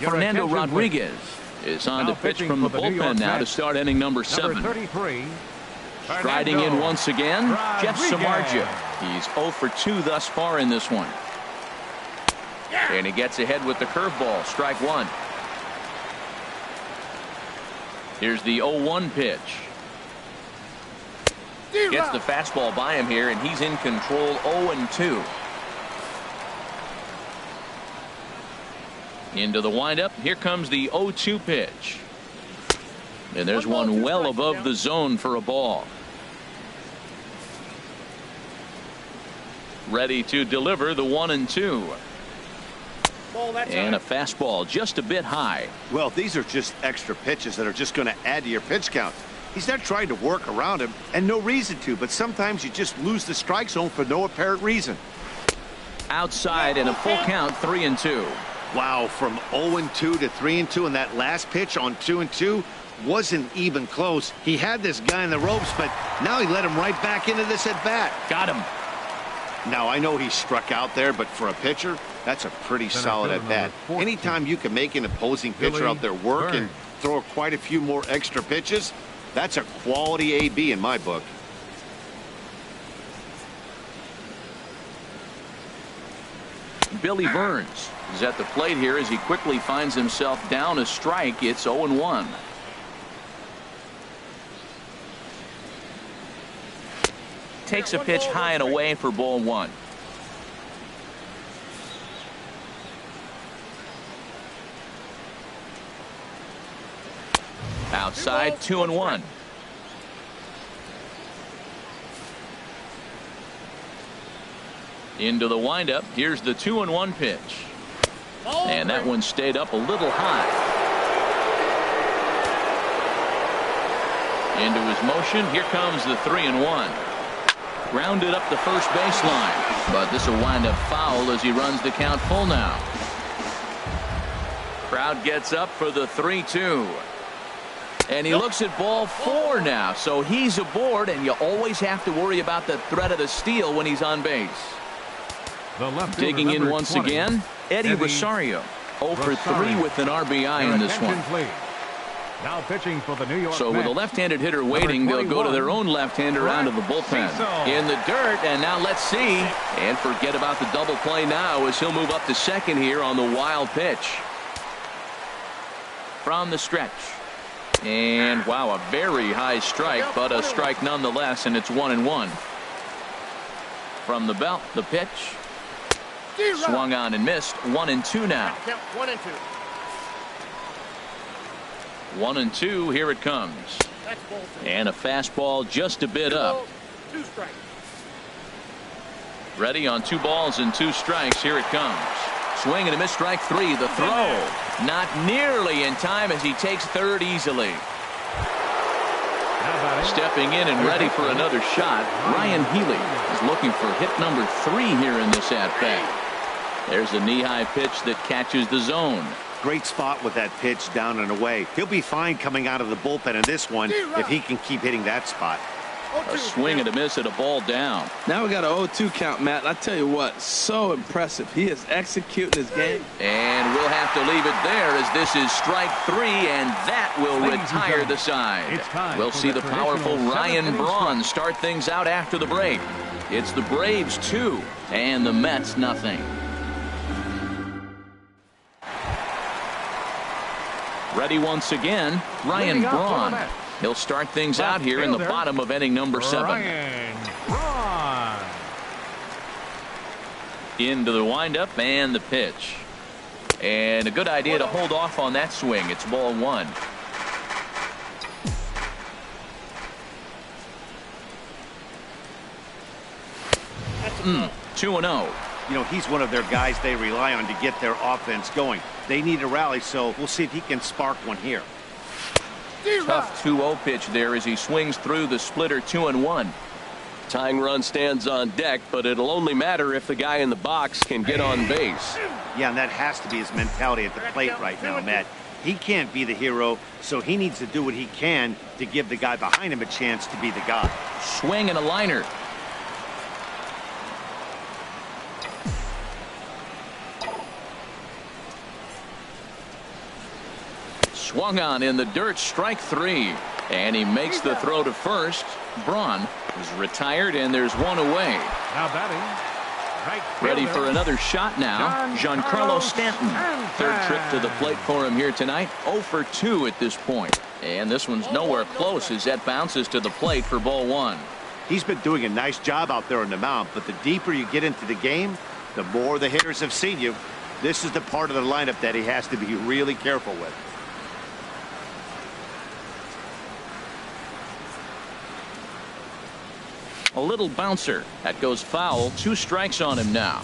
Fernando Rodriguez is on to pitch from the bullpen now to start inning number 7. 33. Striding in once again, Jeff Samardzija. He's 0 for 2 thus far in this one. And he gets ahead with the curveball, strike 1. Here's the 0-1 pitch. Gets the fastball by him here, and he's in control. 0-2. Into the windup. Here comes the 0-2 pitch. And there's one well above the zone for a ball. Ready to deliver the 1-2. And a fastball just a bit high. Well, these are just extra pitches that are just going to add to your pitch count. He's not trying to work around him, and no reason to, but sometimes you just lose the strike zone for no apparent reason. Outside and a full count, 3-2. Wow, from 0-2 to 3-2, and that last pitch on 2-2 wasn't even close. He had this guy in the ropes, but now he let him right back into this at bat. Got him. Now, I know he struck out there, but for a pitcher, that's a pretty solid at bat. Anytime you can make an opposing pitcher out there work and throw quite a few more extra pitches, that's a quality AB in my book. Billy Burns is at the plate here as he quickly finds himself down a strike. It's 0-1. Takes a pitch high and away for ball 1. Outside, 2-1. Into the windup. Here's the 2-1 pitch. And that one stayed up a little high. Into his motion. Here comes the 3-1. Grounded up the first baseline. But this will wind up foul as he runs the count full now. Crowd gets up for the 3-2. And he looks at ball 4 now. So he's aboard, and you always have to worry about the threat of the steal when he's on base. Digging in once again, Eddie Rosario. 0 for 3 with an RBI in this one. Now pitching for the New York So with a left-handed hitter waiting, they'll go to their own left-hander out of the bullpen. In the dirt, and now let's see. And forget about the double play now as he'll move up to second here on the wild pitch. From the stretch. And wow, a very high strike, but a strike nonetheless, and it's 1-1. From the belt, the pitch. Swung on and missed. 1-2 now. 1-2, here it comes. And a fastball just a bit up. Ready on 2 balls and 2 strikes. Here it comes. Swing and a miss, strike 3. The throw not nearly in time as he takes third easily. Stepping in and ready for another shot. Ryan Healy is looking for hit number 3 here in this at-bat. There's a knee-high pitch that catches the zone. Great spot with that pitch down and away. He'll be fine coming out of the bullpen in this one if he can keep hitting that spot. A swing and a miss at a ball down. Now we got an 0-2 count, Matt. And I tell you what, so impressive. He is executing his game. And we'll have to leave it there as this is strike 3, and that will retire the side. We'll see the powerful Ryan Braun start things out after the break. It's the Braves 2 and the Mets nothing. Ready once again, Ryan Braun. He'll start things out here in the bottom of inning number 7. Ryan Braun. Into the windup and the pitch. And a good idea to hold off on that swing. It's ball 1. Mm, 2-0. You know, he's one of their guys they rely on to get their offense going. They need a rally, so we'll see if he can spark one here. Tough 2-0 pitch there as he swings through the splitter. 2-1. Tying run stands on deck, but it'll only matter if the guy in the box can get on base. Yeah, and that has to be his mentality at the plate right now, Matt. He can't be the hero, so he needs to do what he can to give the guy behind him a chance to be the guy. Swing and a liner. Swung on in the dirt, strike 3. And he makes the throw to first. Braun is retired, and there's one away. Now batting. Right Ready for another shot now. Giancarlo Stanton. Third trip to the plate for him here tonight. 0 for 2 at this point. And this one's nowhere close as that bounces to the plate for ball 1. He's been doing a nice job out there on the mound, but the deeper you get into the game, the more the hitters have seen you. This is the part of the lineup that he has to be really careful with. A little bouncer. That goes foul. 2 strikes on him now.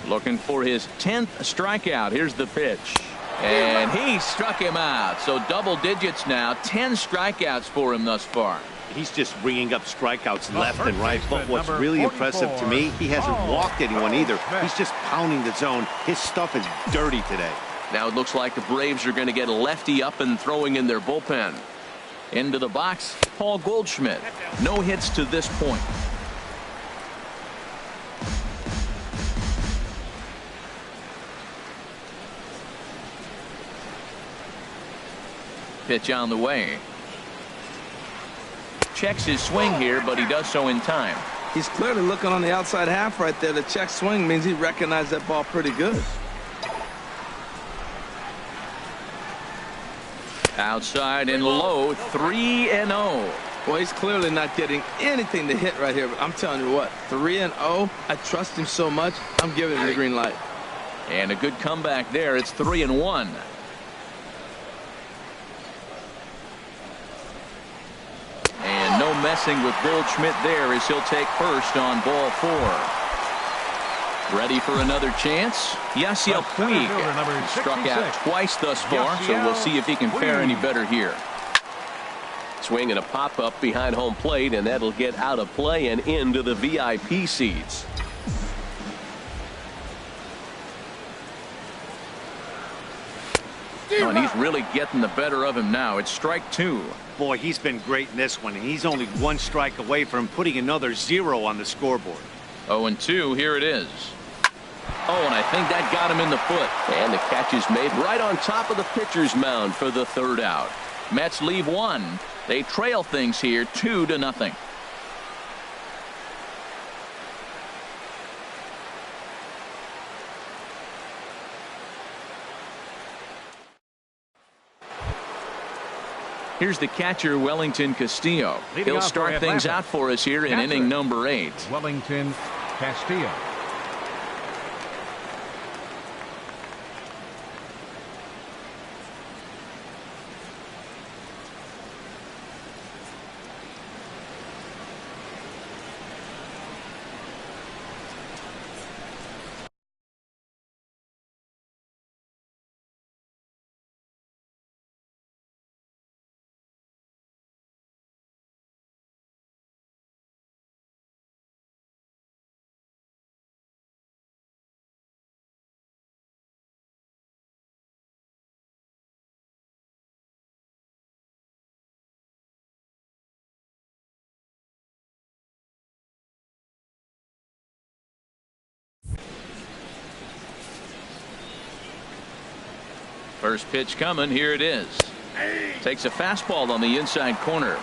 Looking for his 10th strikeout. Here's the pitch. And he struck him out. So double digits now. 10 strikeouts for him thus far. He's just ringing up strikeouts left and right. But what's really impressive to me, he hasn't walked anyone either. He's just pounding the zone. His stuff is dirty today. Now it looks like the Braves are going to get a lefty up and throwing in their bullpen. Into the box, Paul Goldschmidt. No hits to this point. Pitch on the way. Checks his swing here, but he does so in time. He's clearly looking on the outside half right there. The check swing means he recognized that ball pretty good. Outside and low, 3-0. Well, he's clearly not getting anything to hit right here. But I'm telling you what, 3-0. I trust him so much. I'm giving him the green light. And a good comeback there. It's 3-1. And no messing with Goldschmidt there as he'll take first on ball 4. Ready for another chance? Yasiel Puig struck out twice thus far, so we'll see if he can fare any better here. Swing and a pop-up behind home plate, and that'll get out of play and into the VIP seats. Oh, and he's really getting the better of him now. It's strike 2. Boy, he's been great in this one, and he's only 1 strike away from putting another 0 on the scoreboard. 0-2, here it is. Oh, and I think that got him in the foot. And the catch is made right on top of the pitcher's mound for the 3rd out. Mets leave 1. They trail things here 2-0. Here's the catcher, Wellington Castillo. He'll start things out for us here in inning number 8. Wellington Castillo. First pitch coming. Here it is. Takes a fastball on the inside corner.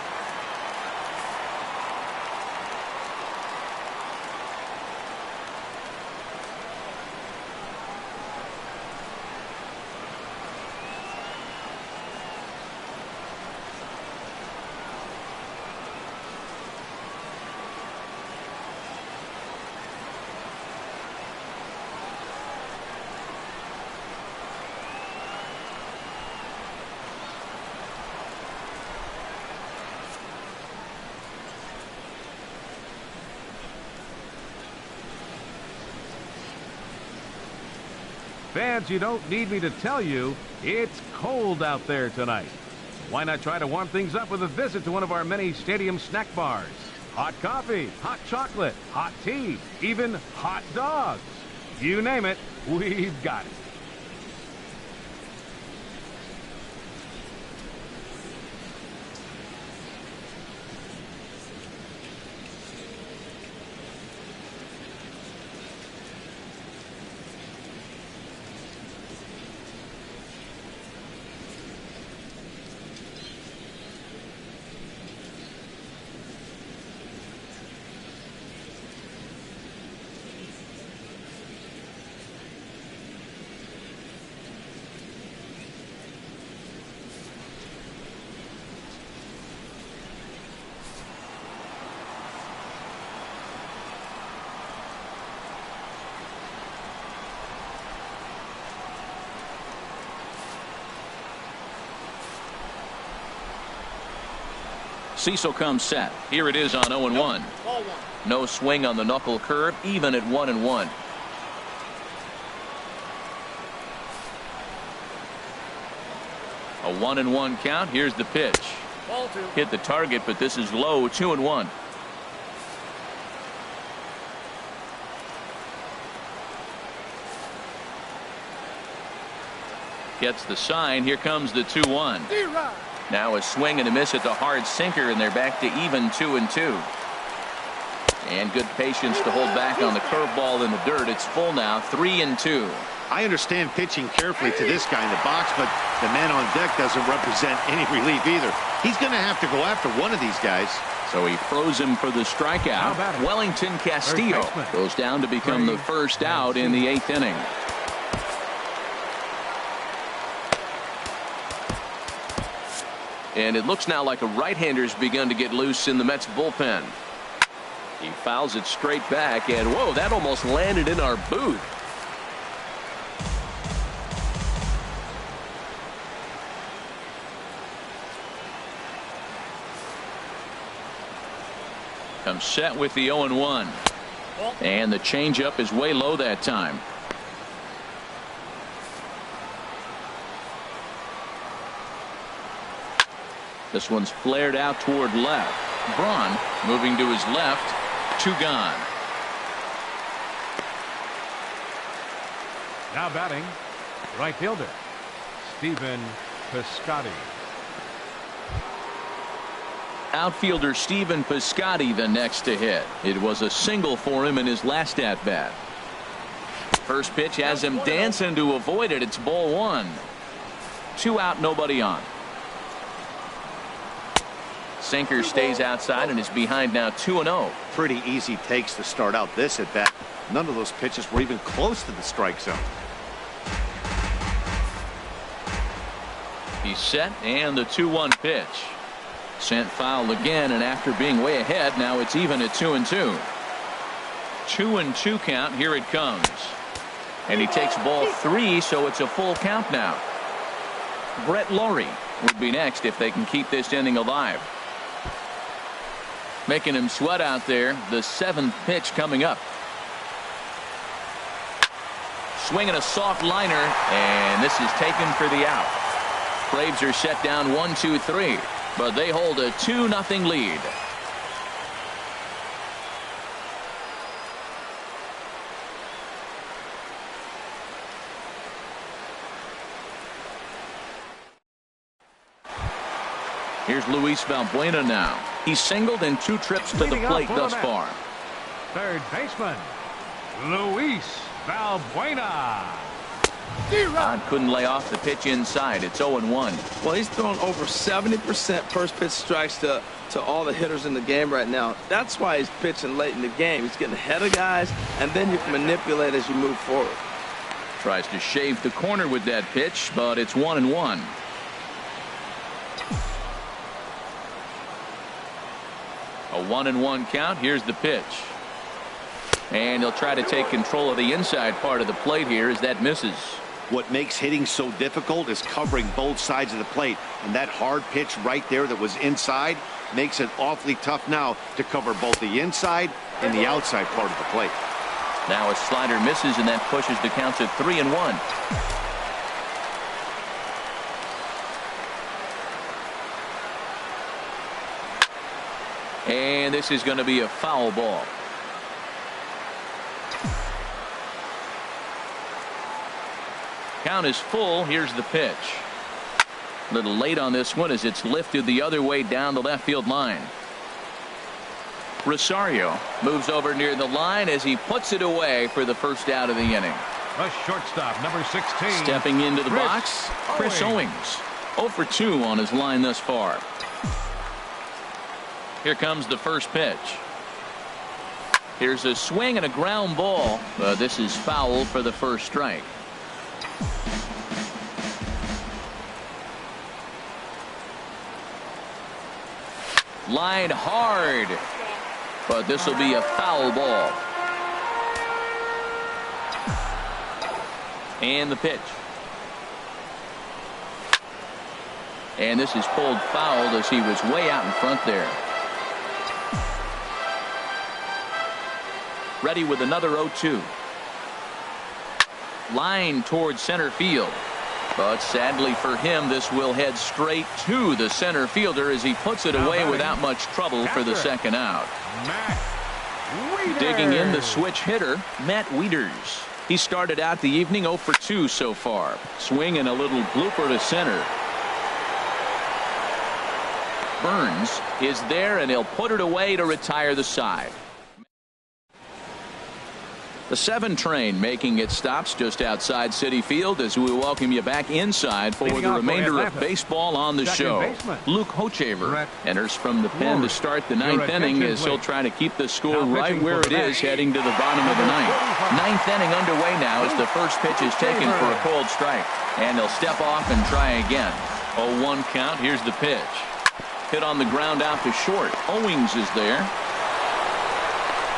Fans, you don't need me to tell you, it's cold out there tonight. Why not try to warm things up with a visit to one of our many stadium snack bars? Hot coffee, hot chocolate, hot tea, even hot dogs. You name it, we've got it. Cecil comes set. Here it is on 0-1. No swing on the knuckle curve, even at 1-1. A 1-1 count. Here's the pitch. Hit the target, but this is low. 2-1. Gets the sign. Here comes the 2-1. Now a swing and a miss at the hard sinker, and they're back to even 2-2. And good patience to hold back on the curveball in the dirt. It's full now. 3-2. I understand pitching carefully to this guy in the box, but the man on deck doesn't represent any relief either. He's going to have to go after one of these guys. So he froze him for the strikeout. Wellington Castillo goes down to become the first out in the 8th inning. And it looks now like a right-hander's begun to get loose in the Mets bullpen. He fouls it straight back, and whoa, that almost landed in our booth. Comes set with the 0-1. And the changeup is way low that time. This one's flared out toward left. Braun moving to his left. 2 gone. Now batting, right fielder, Stephen Piscotty. Outfielder Stephen Piscotty the next to hit. It was a single for him in his last at-bat. First pitch has him dancing to avoid it. It's ball 1. 2 out, nobody on. Sinker stays outside and is behind now 2-0. Pretty easy takes to start out this at bat. None of those pitches were even close to the strike zone. He's set, and the 2-1 pitch. Sent foul again, and after being way ahead, now it's even at 2-2. 2-2 count. Here it comes. And he takes ball 3, so it's a full count now. Brett Lawrie would be next if they can keep this inning alive. Making him sweat out there. The 7th pitch coming up. Swinging a soft liner, and this is taken for the out. Braves are set down 1-2-3, but they hold a 2-0 lead. Here's Luis Valbuena now. He's singled in 2 trips to the plate thus far. Third baseman, Luis Valbuena. Todd couldn't lay off the pitch inside. It's 0-1. Well, he's thrown over 70% first pitch strikes to all the hitters in the game right now. That's why he's pitching late in the game. He's getting ahead of guys, and then you can manipulate as you move forward. Tries to shave the corner with that pitch, but it's 1-1. A 1-1 count. Here's the pitch. And he'll try to take control of the inside part of the plate here as that misses. What makes hitting so difficult is covering both sides of the plate. And that hard pitch right there that was inside makes it awfully tough now to cover both the inside and the outside part of the plate. Now a slider misses, and that pushes the counts at 3-1. And this is going to be a foul ball. Count is full. Here's the pitch. A little late on this one as it's lifted the other way down the left field line. Rosario moves over near the line as he puts it away for the first out of the inning. A shortstop, number 16. Stepping into the box, Chris Owings. 0 for 2 on his line thus far. Here comes the first pitch. Here's a swing and a ground ball. This is foul for the first strike. Line hard, but this will be a foul ball. And the pitch. And this is pulled fouled as he was way out in front there. Ready with another 0-2. Line towards center field. But sadly for him, this will head straight to the center fielder as he puts it away without much trouble for the second out. Digging in the switch hitter, Matt Wieters. He started out the evening 0 for 2 so far. Swing and a little blooper to center. Burns is there, and he'll put it away to retire the side. The 7 train making its stops just outside Citi Field as we welcome you back inside for the remainder of baseball on the show. Luke Hochevar enters from the pen to start the 9th inning as he'll try to keep the score right where it is heading to the bottom of the 9th. 9th inning underway now as the first pitch is taken for a cold strike. And he'll step off and try again. 0-1 count. Here's the pitch. Hit on the ground out to short. Owings is there.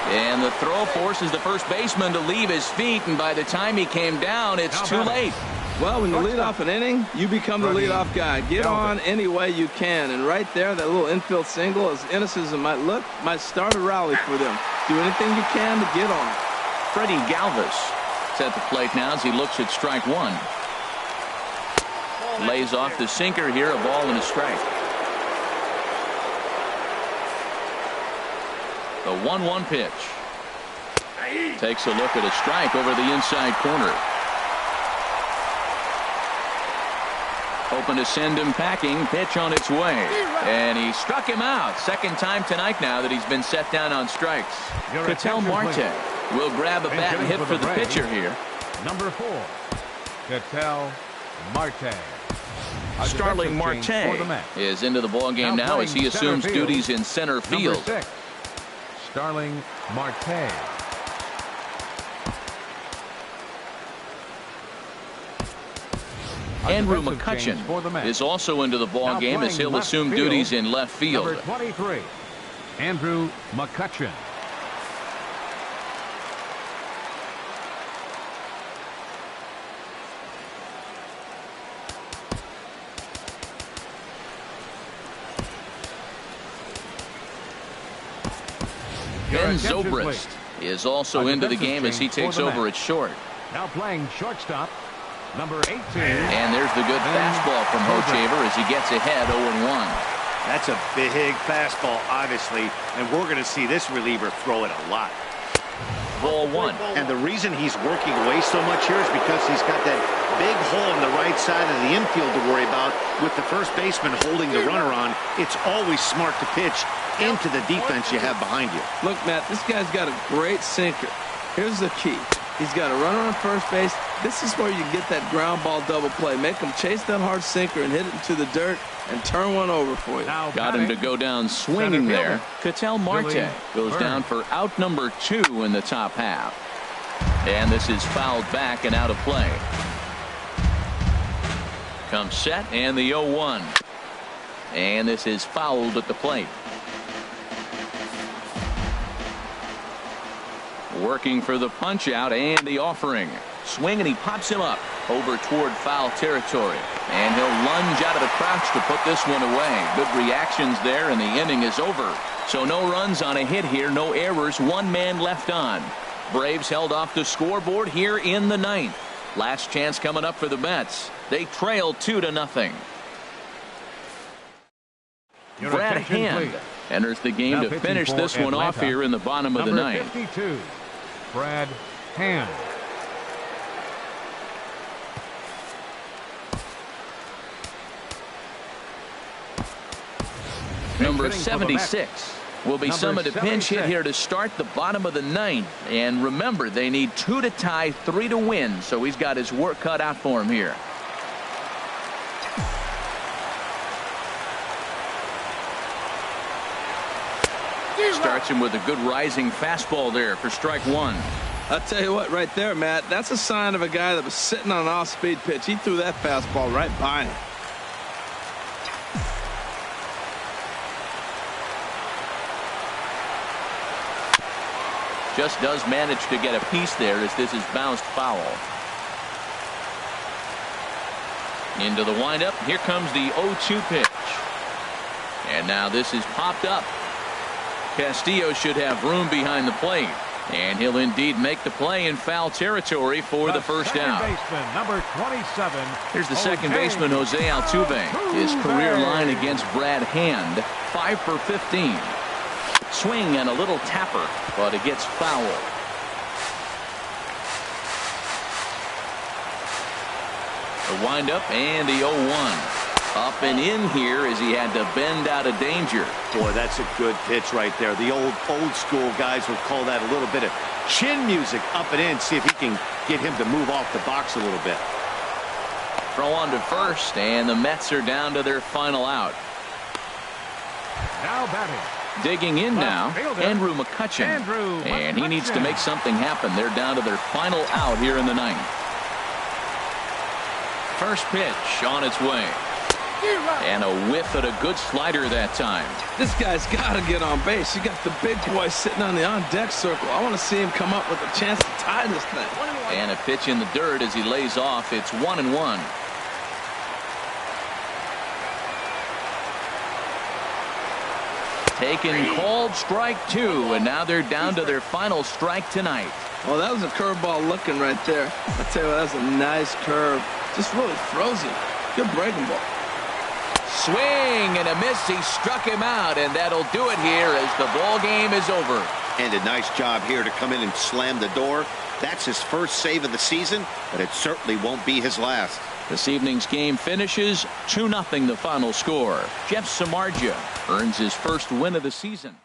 And the throw forces the first baseman to leave his feet, and by the time he came down, it's too late. Well, when you lead off an inning, you become the leadoff guy. Get on any way you can. And right there, that little infield single, as innocent as it might look, might start a rally for them. Do anything you can to get on. Freddie Galvis is at the plate now as he looks at strike 1. Lays off the sinker here, a ball and a strike. The 1-1 pitch. Takes a look at a strike over the inside corner. Hoping to send him packing. Pitch on its way. And he struck him out. Second time tonight now that he's been set down on strikes. Ketel Marte will grab a bat and hit for the pitcher here. Number 4, Ketel Marte. Starling Marte is into the ballgame now as he assumes duties in center field. Number 6, Starling Marte. Andrew McCutchen is also into the ball game as he'll assume duties in left field. Number 23, Andrew McCutchen. Ben Zobrist is also into the game as he takes over at short. Now playing shortstop, number 18. And there's the good fastball from Hochevar as he gets ahead 0-1. That's a big fastball, obviously, and we're going to see this reliever throw it a lot. Ball 1. And the reason he's working away so much here is because he's got that big hole on the right side of the infield to worry about with the first baseman holding the runner on. It's always smart to pitch into the defense you have behind you. Look, Matt, this guy's got a great sinker. Here's the key. He's got a runner on first base. This is where you get that ground ball double play. Make him chase that hard sinker and hit it into the dirt and turn one over for you. Got him to go down swinging there. Ketel Marte goes down for out number 2 in the top half. And this is fouled back and out of play. Comes set and the 0-1. And this is fouled at the plate. Working for the punch out and the offering. Swing and he pops him up over toward foul territory. And he'll lunge out of the crouch to put this one away. Good reactions there and the inning is over. So no runs on a hit here, no errors, 1 man left on. Braves held off the scoreboard here in the 9th. Last chance coming up for the Mets. They trail 2-0. Brad Hand enters the game to finish this one off here in the bottom of the 9th. 52, Brad Hand. Number 76 will be summoned to pinch hit here to start the bottom of the 9th. And remember, they need 2 to tie, 3 to win. So he's got his work cut out for him here. Starts him with a good rising fastball there for strike 1. I'll tell you what, right there, Matt, that's a sign of a guy that was sitting on an off-speed pitch. He threw that fastball right by him. Just does manage to get a piece there as this is bounced foul. Into the windup. Here comes the 0-2 pitch. And now this is popped up. Castillo should have room behind the plate. And he'll indeed make the play in foul territory for the first out. Baseman, number 27. Here's the second baseman, Jose Altuve. His career line against Brad Hand, 5 for 15. Swing and a little tapper, but it gets foul. The windup and the 0-1. Up and in here as he had to bend out of danger. Boy, that's a good pitch right there. The old school guys would call that a little bit of chin music up and in. See if he can get him to move off the box a little bit. Throw on to first, and the Mets are down to their final out. Now batting. Digging in now, Andrew McCutchen. And he needs to make something happen. They're down to their final out here in the ninth. First pitch on its way. And a whiff at a good slider that time. This guy's got to get on base. You got the big boy sitting on the on-deck circle. I want to see him come up with a chance to tie this thing. And a pitch in the dirt as he lays off. It's 1-1. Taken called strike 2, and now they're down to their final strike tonight. Well, that was a curveball looking right there. I tell you what, that was a nice curve. Just really frozen. Good breaking ball. Swing and a miss. He struck him out, and that'll do it here as the ball game is over. And a nice job here to come in and slam the door. That's his first save of the season, but it certainly won't be his last. This evening's game finishes 2-0 the final score. Jeff Samardzija earns his first win of the season.